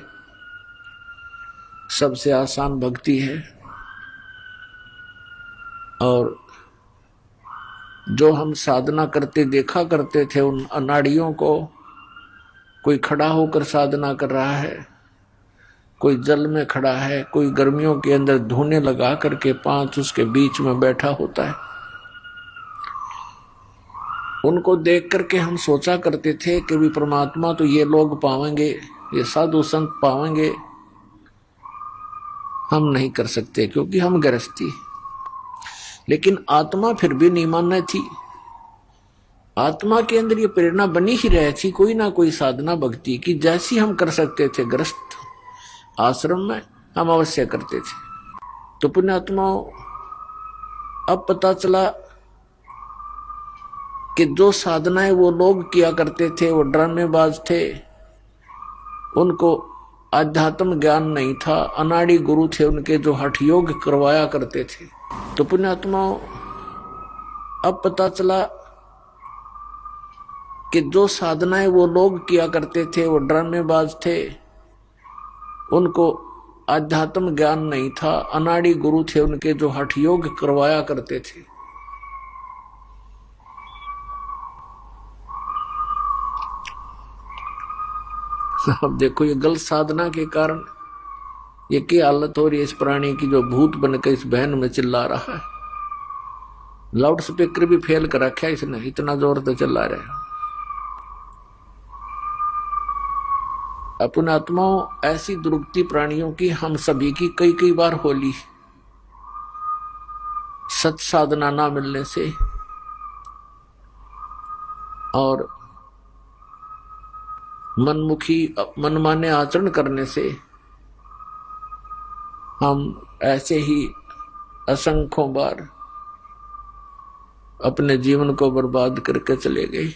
सबसे आसान भक्ति है। और जो हम साधना करते देखा करते थे उन अनाड़ियों को, कोई खड़ा होकर साधना कर रहा है, कोई जल में खड़ा है, कोई गर्मियों के अंदर धोने लगा करके 5 उसके बीच में बैठा होता है। उनको देख करके हम सोचा करते थे कि भी परमात्मा तो ये लोग पावेंगे, ये साधु संत पावेंगे, हम नहीं कर सकते क्योंकि हम गृहस्थी। लेकिन आत्मा फिर भी नहीं मानना थी। आत्मा के अंदर ये प्रेरणा बनी ही रही थी कोई ना कोई साधना भक्ति की, जैसी हम कर सकते थे गृहस्थ आश्रम में हम अवश्य करते थे। तो पुण्यात्माओं, अब पता चला कि जो साधनाएं वो लोग किया करते थे वो ड्रामेबाज थे, उनको आध्यात्म ज्ञान नहीं था, अनाड़ी गुरु थे उनके जो हठ योग करवाया करते थे। तो पुण्यात्माओं, अब पता चला कि जो साधनाएं वो लोग किया करते थे वो ड्रामेबाज थे, उनको आध्यात्म ज्ञान नहीं था, अनाड़ी गुरु थे उनके जो हठ योग करवाया करते थे। अब देखो ये गलत साधना के कारण ये क्या हालत हो रही है इस प्राणी की, जो भूत बनकर इस बहन में चिल्ला रहा है। लाउड स्पीकर भी फेल कर रखा है इसने, इतना जोर से चिल्ला रहे हैं। अपने आत्माओं, ऐसी दुर्गति प्राणियों की हम सभी की कई कई बार होली। सत साधना ना मिलने से और मनमुखी मनमाने आचरण करने से हम ऐसे ही असंख्यों बार अपने जीवन को बर्बाद करके चले गए।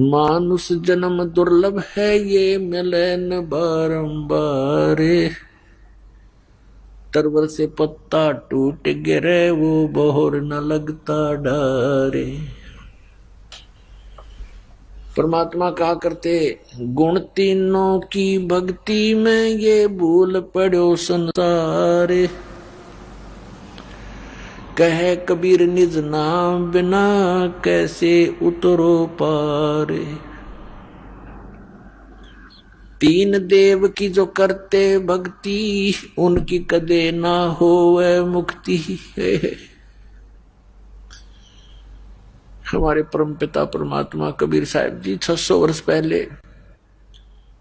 मानुष जन्म दुर्लभ है ये मिले न बारंबार, तरवर से पत्ता टूट गिरे वो बहोर न लगता डारे। परमात्मा कहा करते, गुण तीनों की भक्ति में ये भूल पड़ो संसार, कहे कबीर निज नाम बिना कैसे उतरो पार। तीन देव की जो करते भक्ति, उनकी कदे ना होवे मुक्ति। हमारे परमपिता परमात्मा कबीर साहब जी 600 वर्ष पहले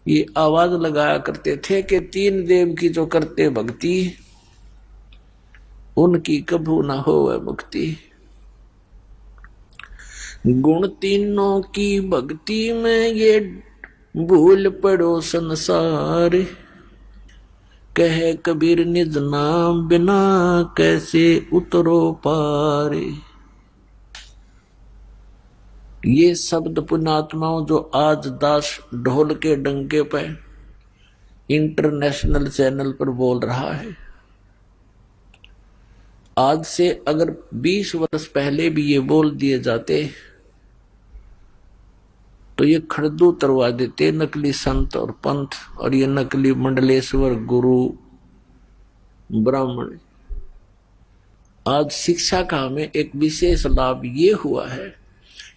ये आवाज लगाया करते थे कि तीन देव की जो करते भक्ति, उनकी कभू ना होवे मुक्ति। गुण तीनों की भक्ति में ये भूल पड़ो संसार, कहे कबीर निज नाम बिना कैसे उतरो पार। ये शब्द पुण्यात्माओं जो आज दास ढोल के डंके पे इंटरनेशनल चैनल पर बोल रहा है, आज से अगर 20 वर्ष पहले भी ये बोल दिए जाते तो ये खड़दू उतरवा देते नकली संत और पंथ और ये नकली मंडलेश्वर गुरु ब्राह्मण। आज शिक्षा का हमें एक विशेष लाभ ये हुआ है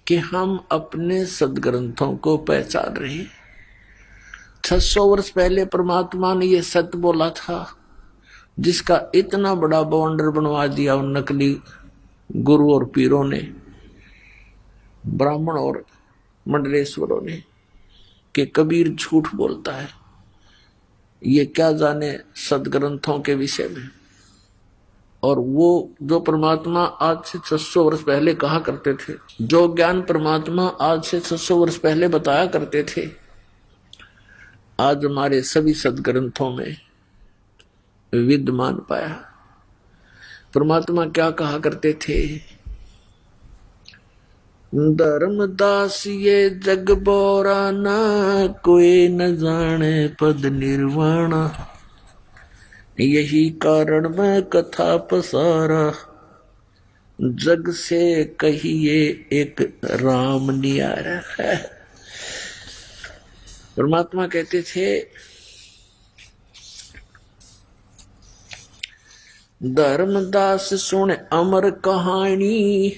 कि हम अपने सदग्रंथों को पहचान रहे हैं। 600 वर्ष पहले परमात्मा ने ये सत्य बोला था, जिसका इतना बड़ा बवंडर बनवा दिया उन नकली गुरु और पीरों ने, ब्राह्मण और मंडलेश्वरों ने, कि कबीर झूठ बोलता है। ये क्या जाने सदग्रंथों के विषय में। और वो जो परमात्मा आज से 600 वर्ष पहले कहा करते थे, जो ज्ञान परमात्मा आज से 600 वर्ष पहले बताया करते थे, आज हमारे सभी सदग्रंथों में विद्यमान पाया। परमात्मा क्या कहा करते थे? धर्मदास ये जग बोरा ना, कोई न जाने पद निर्वाणा, यही कारण मैं कथा पसारा, जग से कहिए एक राम नियारा है। परमात्मा कहते थे धर्मदास सुन अमर कहानी,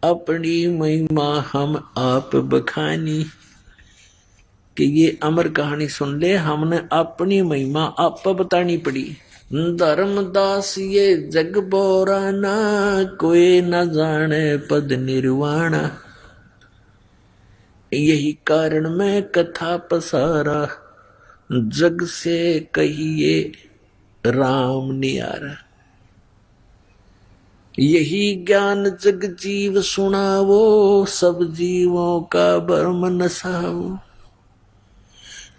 अपनी महिमा हम आप बखानी। कि ये अमर कहानी सुन ले, हमने अपनी महिमा आप बतानी पड़ी। धर्मदास ये जग बोरा ना, कोई न जाने पद निर्वाणा, यही कारण मैं कथा पसारा, जग से कहिए राम नियारा। यही ज्ञान जग जीव सुनावो, सब जीवों का भरम नसावो।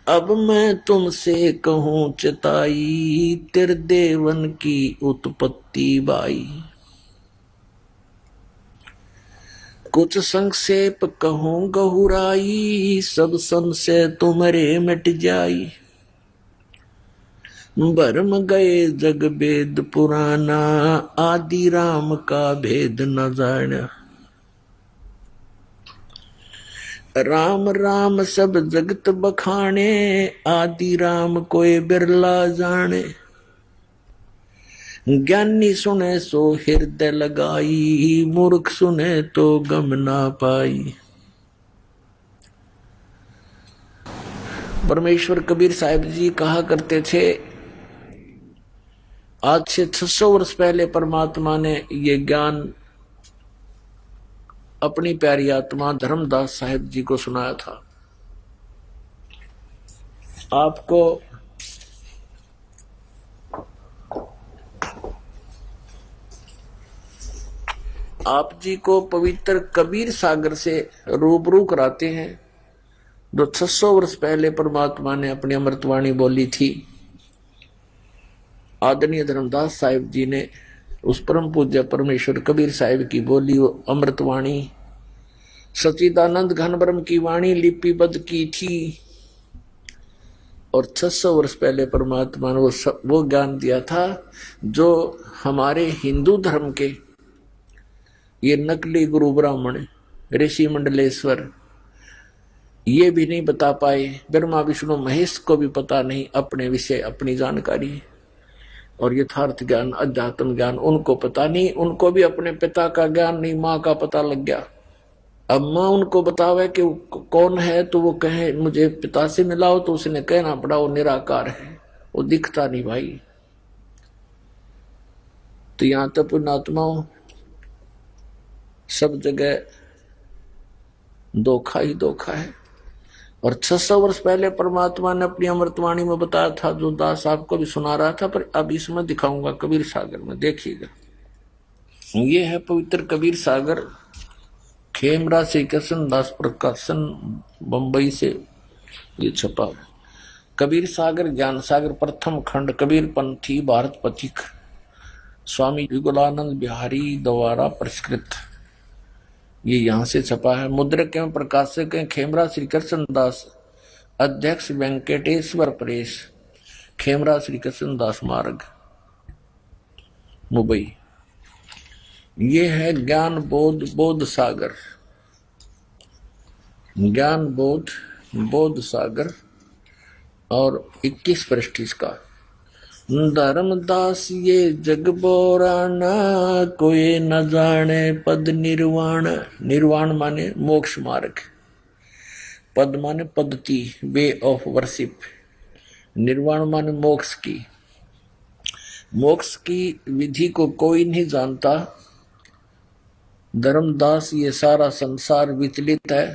अब मैं तुमसे कहूं चिताई, त्रिदेवन की उत्पत्ति बाई। कुछ संक्षेप कहूं गहुराई, सब संशय तुम्हारे मिट जाई। भरम गए जग वेद पुराना, आदि राम का भेद न जाना। राम राम सब जगत बखाने, आदि राम कोई बिरला जाने। ज्ञानी सुने सो हृदय लगाई, मूर्ख सुने तो गम ना पाई। परमेश्वर कबीर साहिब जी कहा करते थे, आज से 600 वर्ष पहले परमात्मा ने ये ज्ञान अपनी प्यारी आत्मा धर्मदास साहिब जी को सुनाया था। आपको आप जी को पवित्र कबीर सागर से रूबरू कराते हैं, जो 600 वर्ष पहले परमात्मा ने अपनी अमृतवाणी बोली थी। आदरणीय धर्मदास साहिब जी ने उस परम पूज्य परमेश्वर कबीर साहिब की बोली वो अमृतवाणी सच्चिदानंद घन ब्रह्म की वाणी लिपिबद्ध की थी। और 600 वर्ष पहले परमात्मा ने वो ज्ञान दिया था जो हमारे हिंदू धर्म के ये नकली गुरु ब्राह्मण ऋषि मंडलेश्वर ये भी नहीं बता पाए। ब्रह्मा विष्णु महेश को भी पता नहीं अपने विषय अपनी जानकारी और यथार्थ ज्ञान अध्यात्म ज्ञान उनको पता नहीं। उनको भी अपने पिता का ज्ञान नहीं, माँ का पता लग गया। अब माँ उनको बतावे कि कौन है तो वो कहे मुझे पिता से मिलाओ, तो उसने कहना पड़ा वो निराकार है, वो दिखता नहीं भाई। तो यहाँ तक पुण्यात्माओं सब जगह धोखा ही धोखा है। और 600 वर्ष पहले परमात्मा ने अपनी अमृतवाणी में बताया था, जो दास आपको भी सुना रहा था, पर अब इसमें दिखाऊंगा कबीर सागर में, देखिएगा। ये है पवित्र कबीर सागर, खेमरा श्री कृष्ण दास प्रकाशन बंबई से ये छपा है। कबीर सागर ज्ञान सागर प्रथम खंड कबीर पंथी भारत पथिक स्वामी युगलानंद बिहारी द्वारा परिष्कृत। ये यहां से छपा है। मुद्रक एवं प्रकाशक हैं खेमरा श्री कृष्ण दास, अध्यक्ष वेंकटेश्वर प्रेस, खेमरा श्री कृष्ण दास मार्ग, मुंबई। ये है ज्ञान बोध बोध सागर, ज्ञान बोध बोध सागर, और 21 पृष्ठ इसका। धर्मदास ये जग बोराना, कोई न जाने पद निर्वाण। निर्वाण माने मोक्ष मार्ग, पद माने पद्धति, वे ऑफ वर्शिप। निर्वाण माने मोक्ष की, मोक्ष की विधि को कोई नहीं जानता। धर्मदास ये सारा संसार विचलित है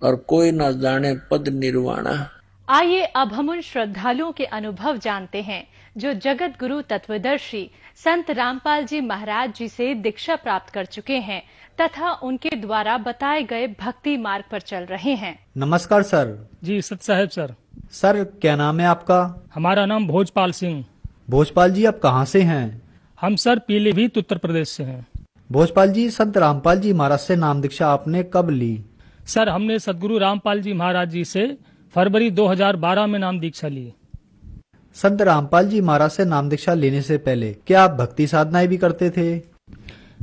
और कोई ना जाने पद निर्वाणा। आइए अब हम उन श्रद्धालुओं के अनुभव जानते हैं जो जगत गुरु तत्वदर्शी संत रामपाल जी महाराज जी से दीक्षा प्राप्त कर चुके हैं तथा उनके द्वारा बताए गए भक्ति मार्ग पर चल रहे हैं। नमस्कार सर। जी सत साहेब सर। सर क्या नाम है आपका? हमारा नाम भोजपाल सिंह। भोजपाल जी आप कहाँ से हैं? हम सर पीलीभीत उत्तर प्रदेश से हैं। भोजपाल जी संत रामपाल जी महाराज से नाम दीक्षा आपने कब ली? सर हमने सदगुरु रामपाल जी महाराज जी से फरवरी 2012 में नाम दीक्षा ली। संत रामपाल जी महाराज से नाम दीक्षा लेने से पहले क्या आप भक्ति साधनाएं भी करते थे?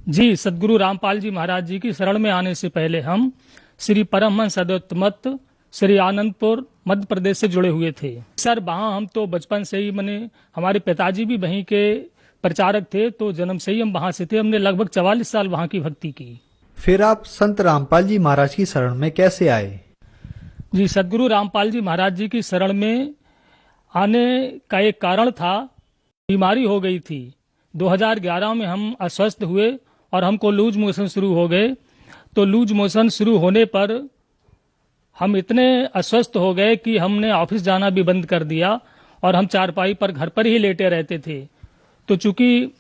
जी सदगुरु रामपाल जी महाराज जी की शरण में आने से पहले हम श्री परमहंस अद्वैत मत श्री आनंदपुर मध्य प्रदेश से जुड़े हुए थे। सर वहाँ हम तो बचपन से ही मने हमारे पिताजी भी वहीं के प्रचारक थे, तो जन्म से ही हम वहाँ से थे। हमने लगभग 44 साल वहाँ की भक्ति की। फिर आप संत रामपाल जी महाराज की शरण में कैसे आए? जी सदगुरु रामपाल जी महाराज जी की शरण में आने का एक कारण था, बीमारी हो गई थी। 2011 में हम अस्वस्थ हुए और हमको लूज मोशन शुरू हो गए। तो लूज मोशन शुरू होने पर हम इतने अस्वस्थ हो गए कि हमने ऑफिस जाना भी बंद कर दिया और हम चारपाई पर घर पर ही लेटे रहते थे। तो चूंकि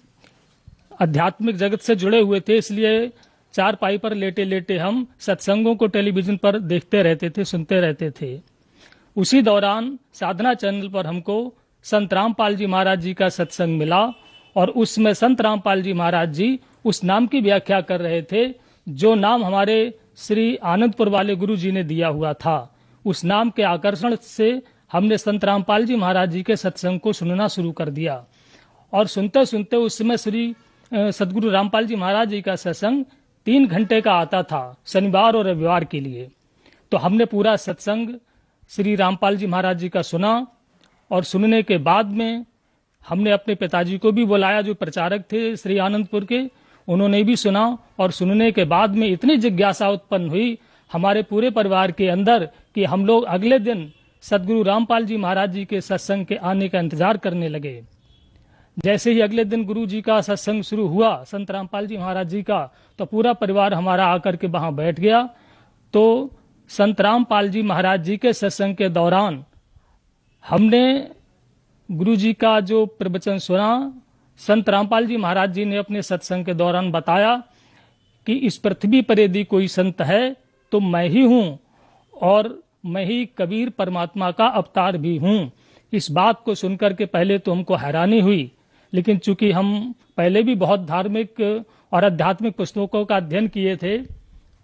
आध्यात्मिक जगत से जुड़े हुए थे, इसलिए चारपाई पर लेटे लेटे हम सत्संगों को टेलीविजन पर देखते रहते थे, सुनते रहते थे। उसी दौरान साधना चैनल पर हमको संत रामपाल जी महाराज जी का सत्संग मिला और उसमें संत रामपाल जी महाराज जी उस नाम की व्याख्या कर रहे थे जो नाम हमारे श्री आनंदपुर वाले गुरु जी ने दिया हुआ था। उस नाम के आकर्षण से हमने संत रामपाल जी महाराज जी के सत्संग को सुनना शुरू कर दिया और सुनते सुनते उस समय श्री सदगुरु रामपाल जी महाराज जी का सत्संग 3 घंटे का आता था, शनिवार और रविवार के लिए। तो हमने पूरा सत्संग श्री रामपाल जी महाराज जी का सुना और सुनने के बाद में हमने अपने पिताजी को भी बुलाया जो प्रचारक थे श्री आनंदपुर के, उन्होंने भी सुना। और सुनने के बाद में इतनी जिज्ञासा उत्पन्न हुई हमारे पूरे परिवार के अंदर कि हम लोग अगले दिन सदगुरु रामपाल जी महाराज जी के सत्संग के आने का इंतजार करने लगे। जैसे ही अगले दिन गुरु जी का सत्संग शुरू हुआ संत रामपाल जी महाराज जी का, तो पूरा परिवार हमारा आकर के वहां बैठ गया। तो संत रामपाल जी महाराज जी के सत्संग के दौरान हमने गुरु जी का जो प्रवचन सुना। संत रामपाल जी महाराज जी ने अपने सत्संग के दौरान बताया कि इस पृथ्वी पर यदि कोई संत है तो मैं ही हूं और मैं ही कबीर परमात्मा का अवतार भी हूं। इस बात को सुनकर के पहले तो हमको हैरानी हुई, लेकिन चूंकि हम पहले भी बहुत धार्मिक और आध्यात्मिक पुस्तकों का अध्ययन किए थे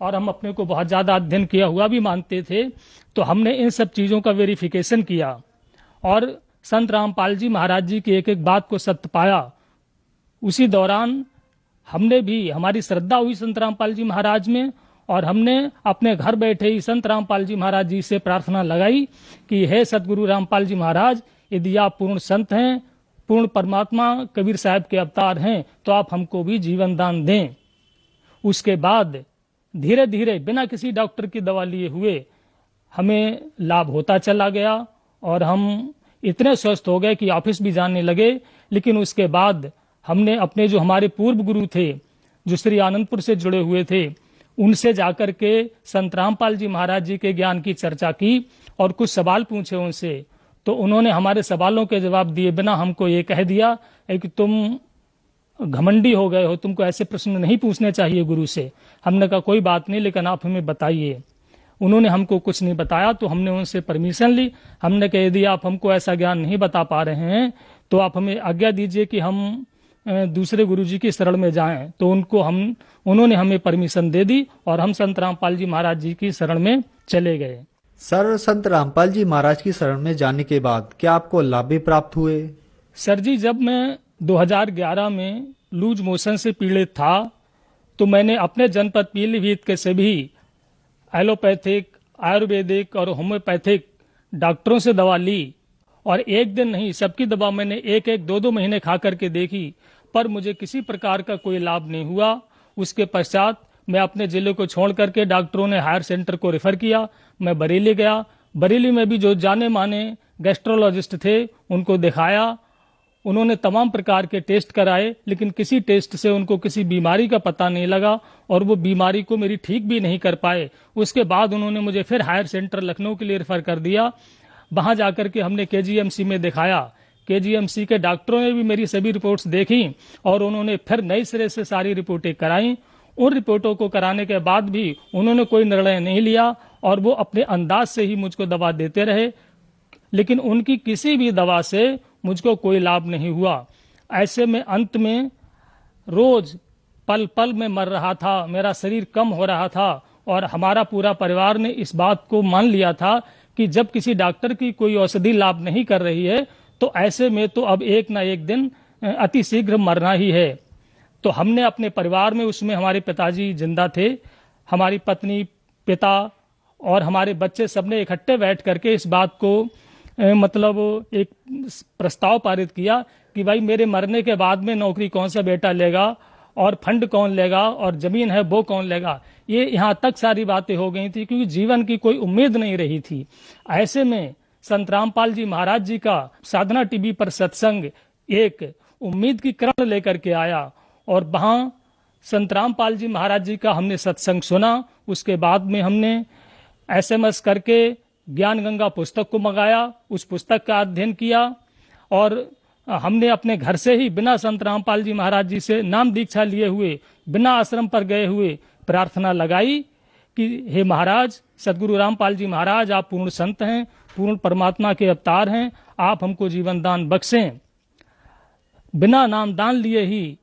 और हम अपने को बहुत ज्यादा अध्ययन किया हुआ भी मानते थे, तो हमने इन सब चीजों का वेरिफिकेशन किया और संत रामपाल जी महाराज जी की एक एक बात को सत्य पाया। उसी दौरान हमने भी हमारी श्रद्धा हुई संत रामपाल जी महाराज में और हमने अपने घर बैठे ही संत रामपाल जी महाराज जी से प्रार्थना लगाई कि हे सदगुरु रामपाल जी महाराज, यदि आप पूर्ण संत हैं, पूर्ण परमात्मा कबीर साहब के अवतार हैं, तो आप हमको भी जीवन दान दें। उसके बाद धीरे धीरे बिना किसी डॉक्टर की दवा लिए हुए हमें लाभ होता चला गया और हम इतने स्वस्थ हो गए कि ऑफिस भी जाने लगे। लेकिन उसके बाद हमने अपने जो हमारे पूर्व गुरु थे जो श्री आनंदपुर से जुड़े हुए थे, उनसे जाकर के संत रामपाल जी महाराज जी के ज्ञान की चर्चा की और कुछ सवाल पूछे उनसे। तो उन्होंने हमारे सवालों के जवाब दिए बिना हमको ये कह दिया कि तुम घमंडी हो गए हो, तुमको ऐसे प्रश्न नहीं पूछने चाहिए गुरु से। हमने कहा कोई बात नहीं, लेकिन आप हमें बताइए। उन्होंने हमको कुछ नहीं बताया तो हमने उनसे परमिशन ली। हमने कह यदि आप हमको ऐसा ज्ञान नहीं बता पा रहे हैं तो आप हमें आज्ञा दीजिए कि हम दूसरे गुरुजी की शरण में जाएं। तो उन्होंने हमें परमिशन दे दी और हम संत रामपाल जी महाराज जी की शरण में चले गए। सर, संत रामपाल जी महाराज की शरण में जाने के बाद क्या आपको लाभ भी प्राप्त हुए? सर जी, जब मैं 2011 में लूज मोशन से पीड़ित था तो मैंने अपने जनपद पीलीभीत के सभी एलोपैथिक, आयुर्वेदिक और होम्योपैथिक डॉक्टरों से दवा ली और एक दिन नहीं, सबकी दवा मैंने 1-2 महीने खा करके देखी, पर मुझे किसी प्रकार का कोई लाभ नहीं हुआ। उसके पश्चात मैं अपने जिले को छोड़ करके डॉक्टरों ने हायर सेंटर को रेफर किया। मैं बरेली गया। बरेली में भी जो जाने माने गैस्ट्रोलॉजिस्ट थे उनको दिखाया। उन्होंने तमाम प्रकार के टेस्ट कराए, लेकिन किसी टेस्ट से उनको किसी बीमारी का पता नहीं लगा और वो बीमारी को मेरी ठीक भी नहीं कर पाए। उसके बाद उन्होंने मुझे फिर हायर सेंटर लखनऊ के लिए रेफर कर दिया। वहां जाकर के हमने केजीएमसी में दिखाया। केजीएमसी के डॉक्टरों ने भी मेरी सभी रिपोर्ट्स देखी और उन्होंने फिर नए सिरे से सारी रिपोर्टें कराई। उन रिपोर्टों को कराने के बाद भी उन्होंने कोई निर्णय नहीं लिया और वो अपने अंदाज से ही मुझको दवा देते रहे, लेकिन उनकी किसी भी दवा से मुझको कोई लाभ नहीं हुआ। ऐसे में अंत में रोज पल पल में मर रहा था, मेरा शरीर कम हो रहा था और हमारा पूरा परिवार ने इस बात को मान लिया था कि जब किसी डॉक्टर की कोई औषधि लाभ नहीं कर रही है तो ऐसे में तो अब एक ना एक दिन अति शीघ्र मरना ही है। तो हमने अपने परिवार में, उसमें हमारे पिताजी जिंदा थे, हमारी पत्नी, पिता और हमारे बच्चे, सबने इकट्ठे बैठ करके इस बात को मतलब एक प्रस्ताव पारित किया कि भाई मेरे मरने के बाद में नौकरी कौन सा बेटा लेगा और फंड कौन लेगा और जमीन है वो कौन लेगा। ये यहाँ तक सारी बातें हो गई थी क्योंकि जीवन की कोई उम्मीद नहीं रही थी। ऐसे में संत रामपाल जी महाराज जी का साधना टीवी पर सत्संग एक उम्मीद की किरण लेकर के आया और वहां संत रामपाल जी महाराज जी का हमने सत्संग सुना। उसके बाद में हमने SMS करके ज्ञान गंगा पुस्तक को मंगाया, उस पुस्तक का अध्ययन किया और हमने अपने घर से ही बिना संत रामपाल जी महाराज जी से नाम दीक्षा लिए हुए, बिना आश्रम पर गए हुए प्रार्थना लगाई कि हे महाराज, सदगुरु रामपाल जी महाराज, आप पूर्ण संत हैं, पूर्ण परमात्मा के अवतार हैं, आप हमको जीवन दान बख्शें। बिना नाम दान लिए ही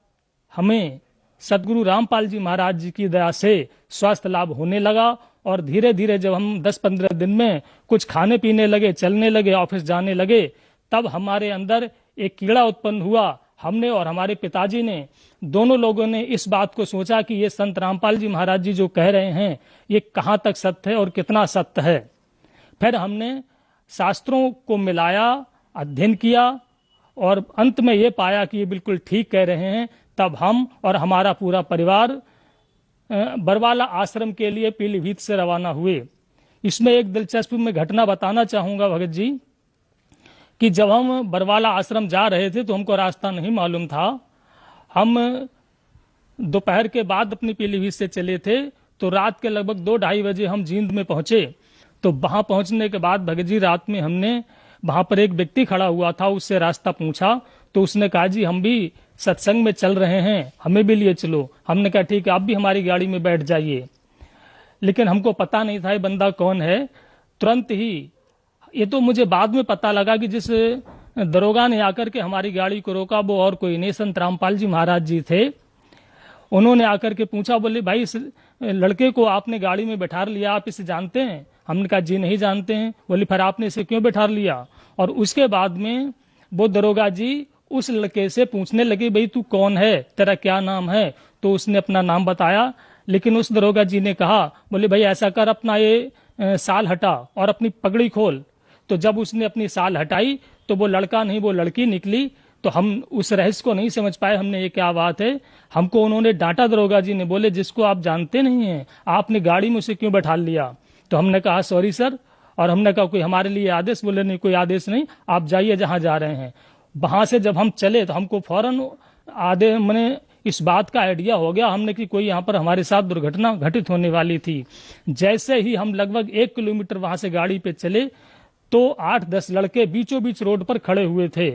हमें सदगुरु रामपाल जी महाराज जी की दया से स्वास्थ्य लाभ होने लगा और धीरे धीरे जब हम 10-15 दिन में कुछ खाने पीने लगे, चलने लगे, ऑफिस जाने लगे, तब हमारे अंदर एक कीड़ा उत्पन्न हुआ। हमने और हमारे पिताजी ने, दोनों लोगों ने इस बात को सोचा कि ये संत रामपाल जी महाराज जी जो कह रहे हैं ये कहाँ तक सत्य है और कितना सत्य है। फिर हमने शास्त्रों को मिलाया, अध्ययन किया और अंत में ये पाया कि ये बिल्कुल ठीक कह रहे हैं। तब हम और हमारा पूरा परिवार बरवाला आश्रम के लिए पीलीभीत से रवाना हुए। इसमें एक दिलचस्प मैं घटना बताना चाहूंगा भगत जी कि जब हम बरवाला आश्रम जा रहे थे तो हमको रास्ता नहीं मालूम था। हम दोपहर के बाद अपनी पीलीभीत से चले थे तो रात के लगभग 2-2:30 बजे हम जींद में पहुंचे। तो वहां पहुंचने के बाद भगत जी रात में हमने वहां पर एक व्यक्ति खड़ा हुआ था, उससे रास्ता पूछा तो उसने कहा जी हम भी सत्संग में चल रहे हैं, हमें भी लिए चलो। हमने कहा ठीक है, आप भी हमारी गाड़ी में बैठ जाइए। लेकिन हमको पता नहीं था ये बंदा कौन है। तुरंत ही, ये तो मुझे बाद में पता लगा कि जिस दरोगा ने आकर के हमारी गाड़ी को रोका वो और कोई नहीं, संत रामपाल जी महाराज जी थे। उन्होंने आकर के पूछा, बोले भाई इस लड़के को आपने गाड़ी में बैठा लिया, आप इसे जानते हैं? हमने कहा जी नहीं जानते हैं। बोले फिर आपने इसे क्यों बैठा लिया? और उसके बाद में वो दरोगा जी उस लड़के से पूछने लगे, भाई तू कौन है, तेरा क्या नाम है? तो उसने अपना नाम बताया। लेकिन उस दरोगा जी ने कहा, बोले भाई ऐसा कर, अपना ये साल हटा और अपनी पगड़ी खोल। तो जब उसने अपनी साल हटाई तो वो लड़का नहीं वो लड़की निकली। तो हम उस रहस्य को नहीं समझ पाए, हमने ये क्या बात है। हमको उन्होंने डांटा दरोगा जी ने, बोले जिसको आप जानते नहीं हैं आपने गाड़ी में उसे क्यों बैठा लिया? तो हमने कहा सॉरी सर। और हमने कहा कोई हमारे लिए आदेश? बोले नहीं कोई आदेश नहीं, आप जाइए जहां जा रहे हैं। वहां से जब हम चले तो हमको फौरन मैंने इस बात का आइडिया हो गया हमने कि कोई यहाँ पर हमारे साथ दुर्घटना घटित होने वाली थी। जैसे ही हम लगभग 1 किलोमीटर वहां से गाड़ी पे चले तो 8-10 लड़के बीचों बीच रोड पर खड़े हुए थे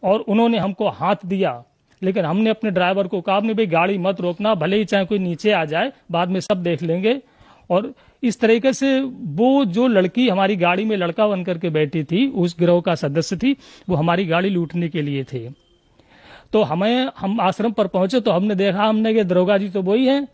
और उन्होंने हमको हाथ दिया। लेकिन हमने अपने ड्राइवर को कहा, भाई गाड़ी मत रोकना, भले ही चाहे कोई नीचे आ जाए, बाद में सब देख लेंगे। और इस तरीके से वो जो लड़की हमारी गाड़ी में लड़का बन करके बैठी थी, उस गिरोह का सदस्य थी, वो हमारी गाड़ी लूटने के लिए थे। तो हम आश्रम पर पहुंचे तो हमने देखा, हमने कि दरोगा जी तो वही हैं।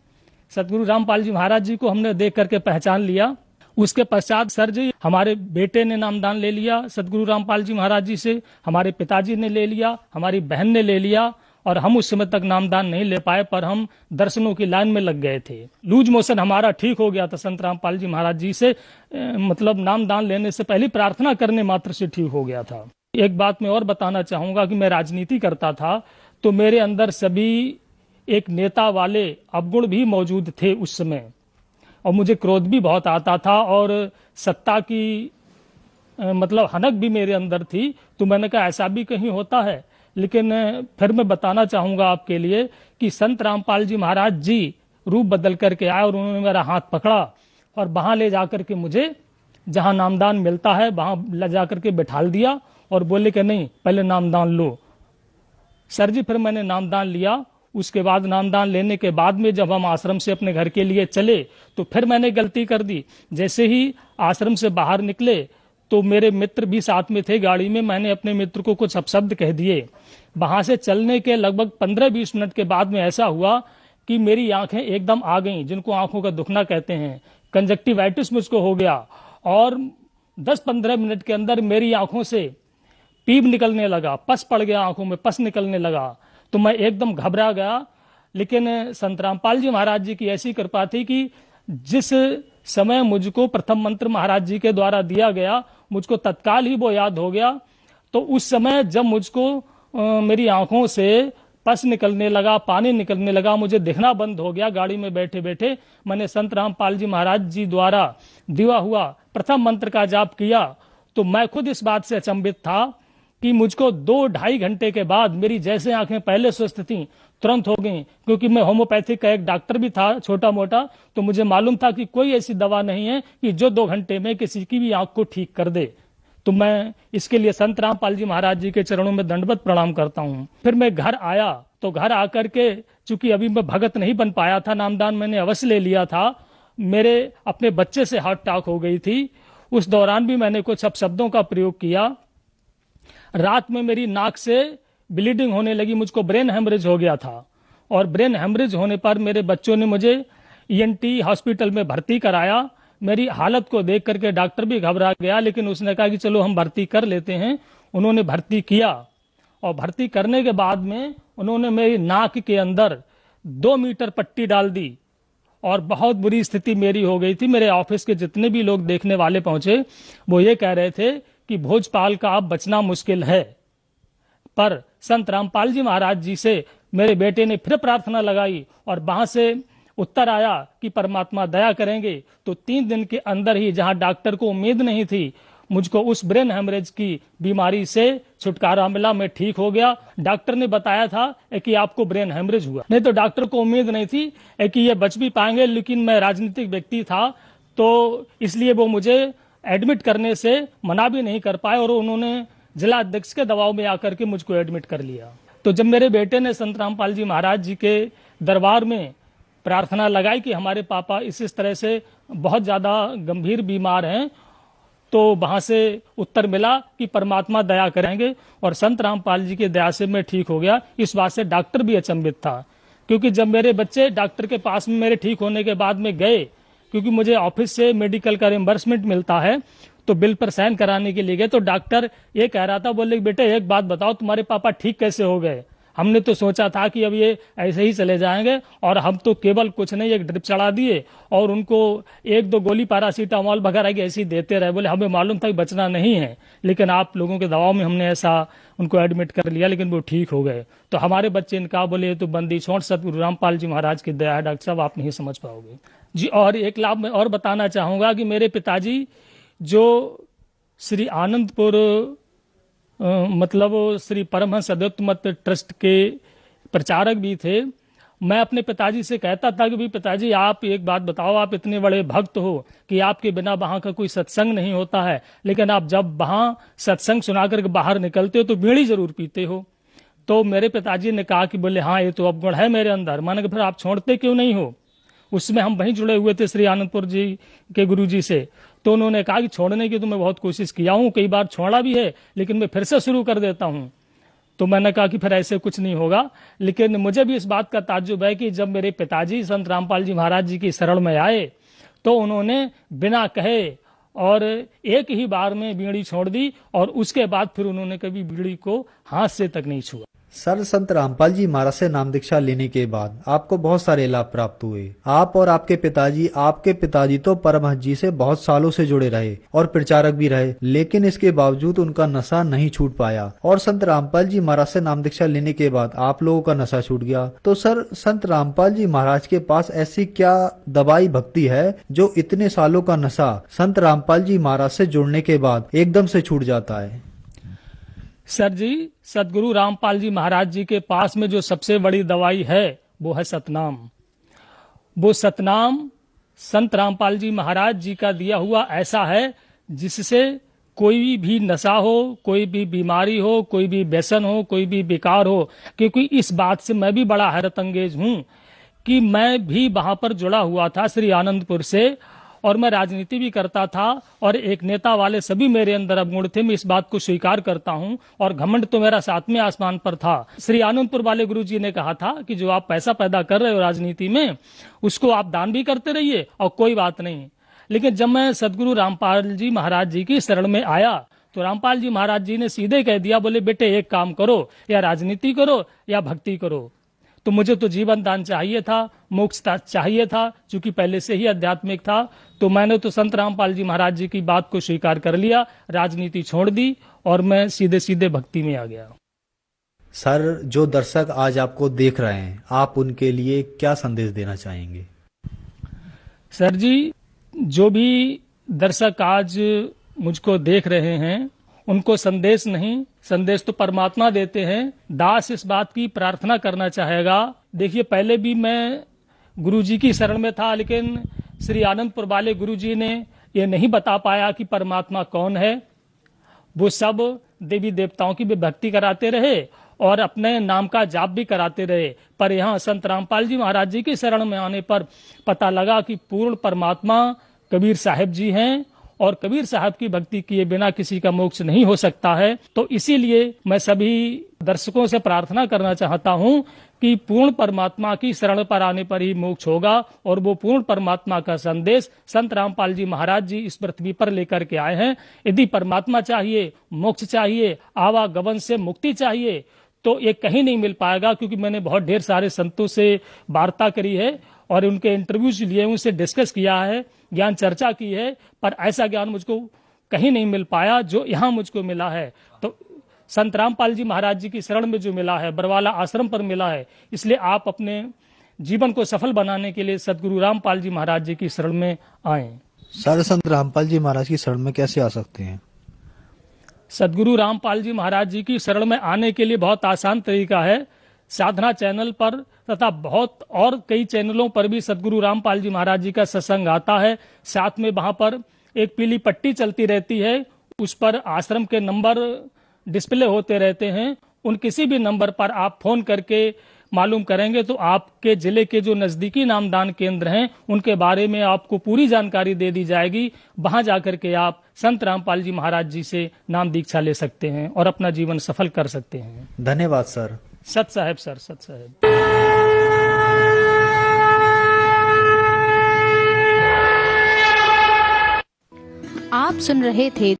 सतगुरु रामपाल जी महाराज जी को हमने देख करके पहचान लिया। उसके पश्चात सर जी हमारे बेटे ने नामदान ले लिया सतगुरु रामपाल जी महाराज जी से, हमारे पिताजी ने ले लिया, हमारी बहन ने ले लिया, और हम उस समय तक नामदान नहीं ले पाए, पर हम दर्शनों की लाइन में लग गए थे। लूज मोशन हमारा ठीक हो गया था संत रामपाल जी महाराज जी से, मतलब नामदान लेने से पहले प्रार्थना करने मात्र से ठीक हो गया था। एक बात मैं और बताना चाहूंगा कि मैं राजनीति करता था तो मेरे अंदर सभी एक नेता वाले अवगुण भी मौजूद थे उस समय, और मुझे क्रोध भी बहुत आता था और सत्ता की मतलब हनक भी मेरे अंदर थी। तो मैंने कहा ऐसा भी कहीं होता है। लेकिन फिर मैं बताना चाहूंगा आपके लिए कि संत रामपाल जी महाराज जी रूप बदल करके आए और उन्होंने मेरा हाथ पकड़ा और वहां ले जाकर के मुझे जहां नामदान मिलता है वहां ले जाकर के बैठाल दिया और बोले कि नहीं पहले नामदान लो। सर जी फिर मैंने नामदान लिया। उसके बाद नामदान लेने के बाद में जब हम आश्रम से अपने घर के लिए चले तो फिर मैंने गलती कर दी। जैसे ही आश्रम से बाहर निकले तो मेरे मित्र भी साथ में थे गाड़ी में, मैंने अपने मित्र को कुछ अपशब्द कह दिए। वहां से चलने के लगभग 15-20 मिनट के बाद में ऐसा हुआ कि मेरी आंखें एकदम आ गईं, जिनको आंखों का दुखना कहते हैं। कंजक्टिवाइटिस मुझको हो गया और 10-15 मिनट के अंदर मेरी आंखों से पीप निकलने लगा, पस पड़ गया, आंखों में पस निकलने लगा। तो मैं एकदम घबरा गया। लेकिन संत रामपाल जी महाराज जी की ऐसी कृपा थी कि जिस समय मुझको प्रथम मंत्र महाराज जी के द्वारा दिया गया मुझको तत्काल ही वो याद हो गया। तो उस समय जब मुझको मेरी आंखों से पस निकलने लगा, पानी निकलने लगा, मुझे दिखना बंद हो गया, गाड़ी में बैठे बैठे मैंने संत रामपाल जी महाराज जी द्वारा दिया हुआ प्रथम मंत्र का जाप किया। तो मैं खुद इस बात से अचंभित था कि मुझको 2-2.5 घंटे के बाद मेरी जैसे आंखें पहले स्वस्थ थीं तुरंत हो गई। क्योंकि मैं होम्योपैथिक का एक डॉक्टर भी था छोटा मोटा, तो मुझे मालूम था कि कोई ऐसी दवा नहीं है कि जो 2 घंटे में किसी की भी आंख को ठीक कर दे। तो मैं इसके लिए संत रामपाल जी महाराज जी के चरणों में दंडवत प्रणाम करता हूँ। फिर मैं घर आया तो घर आकर के चूंकि अभी मैं भगत नहीं बन पाया था, नामदान मैंने अवश्य ले लिया था, मेरे अपने बच्चे से हार्ट अटैक हो गई थी। उस दौरान भी मैंने कुछ अपशब्दों का प्रयोग किया। रात में मेरी नाक से ब्लीडिंग होने लगी, मुझको ब्रेन हेमरेज हो गया था। और ब्रेन हेमरेज होने पर मेरे बच्चों ने मुझे ईएनटी हॉस्पिटल में भर्ती कराया। मेरी हालत को देख करके डॉक्टर भी घबरा गया, लेकिन उसने कहा कि चलो हम भर्ती कर लेते हैं। उन्होंने भर्ती किया और भर्ती करने के बाद में उन्होंने मेरी नाक के अंदर 2 मीटर पट्टी डाल दी और बहुत बुरी स्थिति मेरी हो गई थी। मेरे ऑफिस के जितने भी लोग देखने वाले पहुंचे वो ये कह रहे थे कि भोजपाल का अब बचना मुश्किल है। पर संत रामपाल जी महाराज जी से मेरे बेटे ने फिर प्रार्थना लगाई और वहां से उत्तर आया कि परमात्मा दया करेंगे। तो 3 दिन के अंदर ही, जहां डॉक्टर को उम्मीद नहीं थी, मुझको उस ब्रेन हेमरेज की बीमारी से छुटकारा मिला, मैं ठीक हो गया। डॉक्टर ने बताया था कि आपको ब्रेन हेमरेज हुआ, नहीं तो डॉक्टर को उम्मीद नहीं थी कि ये बच भी पाएंगे। लेकिन मैं राजनीतिक व्यक्ति था तो इसलिए वो मुझे एडमिट करने से मना भी नहीं कर पाए और उन्होंने जिला अध्यक्ष के दबाव में आकर के मुझको एडमिट कर लिया। तो जब मेरे बेटे ने संत रामपाल जी महाराज जी के दरबार में प्रार्थना लगाई कि हमारे पापा इस तरह से बहुत ज्यादा गंभीर बीमार हैं, तो वहां से उत्तर मिला कि परमात्मा दया करेंगे और संत रामपाल जी की दया से मैं ठीक हो गया। इस बात से डॉक्टर भी अचंभित था, क्योंकि जब मेरे बच्चे डॉक्टर के पास में मेरे ठीक होने के बाद में गए, क्योंकि मुझे ऑफिस से मेडिकल का रिम्बर्समेंट मिलता है, तो बिल पर साइन कराने के लिए गए तो डॉक्टर ये कह रहा था, बोले बेटे एक बात बताओ, तुम्हारे पापा ठीक कैसे हो गए? हमने तो सोचा था कि अब ये ऐसे ही चले जाएंगे, और हम तो केवल कुछ नहीं एक ड्रिप चढ़ा दिए और उनको 1-2 गोली पैरासीटामोल वगैरह की ऐसी देते रहे। बोले हमें मालूम था कि बचना नहीं है, लेकिन आप लोगों के दबाव में हमने ऐसा उनको एडमिट कर लिया, लेकिन वो ठीक हो गए। तो हमारे बच्चे इनका बोले तो बंदी छोड़ सतगुरु रामपाल जी महाराज की दया है डॉक्टर साहब, आप नहीं समझ पाओगे जी। और एक लाभ मैं और बताना चाहूंगा कि मेरे पिताजी जो श्री आनंदपुर मतलब श्री परमहंस अद्वैत मत ट्रस्ट के प्रचारक भी थे। मैं अपने पिताजी से कहता था कि भाई पिताजी आप एक बात बताओ, आप इतने बड़े भक्त हो कि आपके बिना वहां का कोई सत्संग नहीं होता है, लेकिन आप जब वहां सत्संग सुनाकर बाहर निकलते हो तो बीड़ी जरूर पीते हो। तो मेरे पिताजी ने कहा कि बोले हाँ ये तो अवगुण है मेरे अंदर। मैंने कहा फिर आप छोड़ते क्यों नहीं हो? उसमें हम वहीं जुड़े हुए थे श्री आनंदपुर जी के गुरु जी से। तो उन्होंने कहा कि छोड़ने की तो मैं बहुत कोशिश किया हूं, कई बार छोड़ा भी है, लेकिन मैं फिर से शुरू कर देता हूं। तो मैंने कहा कि फिर ऐसे कुछ नहीं होगा। लेकिन मुझे भी इस बात का ताज्जुब है कि जब मेरे पिताजी संत रामपाल जी महाराज जी की शरण में आए तो उन्होंने बिना कहे और एक ही बार में बीड़ी छोड़ दी और उसके बाद फिर उन्होंने कभी बीड़ी को हाथ से तक नहीं छुआ। सर, संत रामपाल जी महाराज से नाम दीक्षा लेने के बाद आपको बहुत सारे लाभ प्राप्त हुए। आप और आपके पिताजी तो परमहंस जी से बहुत सालों से जुड़े रहे और प्रचारक भी रहे, लेकिन इसके बावजूद उनका नशा नहीं छूट पाया। और संत रामपाल जी महाराज से नाम दीक्षा लेने के बाद आप लोगों का नशा छूट गया। तो सर, संत रामपाल जी महाराज के पास ऐसी क्या दवाई भक्ति है जो इतने सालों का नशा संत रामपाल जी महाराज से जुड़ने के बाद एकदम से छूट जाता है? सर जी, सदगुरु रामपाल जी महाराज जी के पास में जो सबसे बड़ी दवाई है वो है सतनाम। वो सतनाम संत रामपाल जी महाराज जी का दिया हुआ ऐसा है जिससे कोई भी नशा हो, कोई भी बीमारी हो, कोई भी व्यसन हो, कोई भी विकार हो। क्योंकि इस बात से मैं भी बड़ा हैरत अंगेज हूं कि मैं भी वहां पर जुड़ा हुआ था श्री आनंदपुर से, और मैं राजनीति भी करता था और एक नेता वाले सभी मेरे अंदर अवगुण थे। मैं इस बात को स्वीकार करता हूं और घमंड तो मेरा सातवें आसमान पर था। श्री आनंदपुर वाले गुरुजी ने कहा था कि जो आप पैसा पैदा कर रहे हो राजनीति में, उसको आप दान भी करते रहिए और कोई बात नहीं। लेकिन जब मैं सदगुरु रामपाल जी महाराज जी की शरण में आया तो रामपाल जी महाराज जी ने सीधे कह दिया, बोले बेटे एक काम करो, या राजनीति करो या भक्ति करो। तो मुझे तो जीवन दान चाहिए था, मोक्ष चाहिए था, क्योंकि पहले से ही आध्यात्मिक था। तो मैंने तो संत रामपाल जी महाराज जी की बात को स्वीकार कर लिया, राजनीति छोड़ दी और मैं सीधे सीधे भक्ति में आ गया। सर, जो दर्शक आज आपको देख रहे हैं, आप उनके लिए क्या संदेश देना चाहेंगे? सर जी, जो भी दर्शक आज मुझको देख रहे हैं उनको संदेश नहीं, संदेश तो परमात्मा देते हैं। दास इस बात की प्रार्थना करना चाहेगा। देखिए, पहले भी मैं गुरुजी की शरण में था, लेकिन श्री आनंदपुर वाले गुरुजी ने ये नहीं बता पाया कि परमात्मा कौन है। वो सब देवी देवताओं की भी भक्ति कराते रहे और अपने नाम का जाप भी कराते रहे। पर यहाँ संत रामपाल जी महाराज जी की शरण में आने पर पता लगा कि पूर्ण परमात्मा कबीर साहब जी हैं और कबीर साहब की भक्ति किए बिना किसी का मोक्ष नहीं हो सकता है। तो इसीलिए मैं सभी दर्शकों से प्रार्थना करना चाहता हूं कि पूर्ण परमात्मा की शरण पर आने पर ही मोक्ष होगा, और वो पूर्ण परमात्मा का संदेश संत रामपाल जी महाराज जी इस पृथ्वी पर लेकर के आए हैं। यदि परमात्मा चाहिए, मोक्ष चाहिए, आवागमन से मुक्ति चाहिए, तो ये कहीं नहीं मिल पाएगा। क्योंकि मैंने बहुत ढेर सारे संतों से वार्ता करी है और उनके इंटरव्यूज लिए, उनसे डिस्कस किया है, ज्ञान चर्चा की है, पर ऐसा ज्ञान मुझको कहीं नहीं मिल पाया जो यहाँ मुझको मिला है। तो संत रामपाल जी महाराज जी की शरण में जो मिला है, बरवाला आश्रम पर मिला है। इसलिए आप अपने जीवन को सफल बनाने के लिए सदगुरु रामपाल जी महाराज जी की शरण में आए। सर, संत रामपाल जी महाराज की शरण में कैसे आ सकते हैं? सदगुरु रामपाल जी महाराज जी की शरण में आने के लिए बहुत आसान तरीका है। साधना चैनल पर तथा बहुत और कई चैनलों पर भी सदगुरु रामपाल जी महाराज जी का सत्संग आता है। साथ में वहां पर एक पीली पट्टी चलती रहती है, उस पर आश्रम के नंबर डिस्प्ले होते रहते हैं। उन किसी भी नंबर पर आप फोन करके मालूम करेंगे तो आपके जिले के जो नजदीकी नामदान केंद्र हैं उनके बारे में आपको पूरी जानकारी दे दी जाएगी। वहां जाकर के आप संत रामपाल जी महाराज जी से नाम दीक्षा ले सकते हैं और अपना जीवन सफल कर सकते हैं। धन्यवाद सर। सत साहेब सर, सत साहेब। आप सुन रहे थे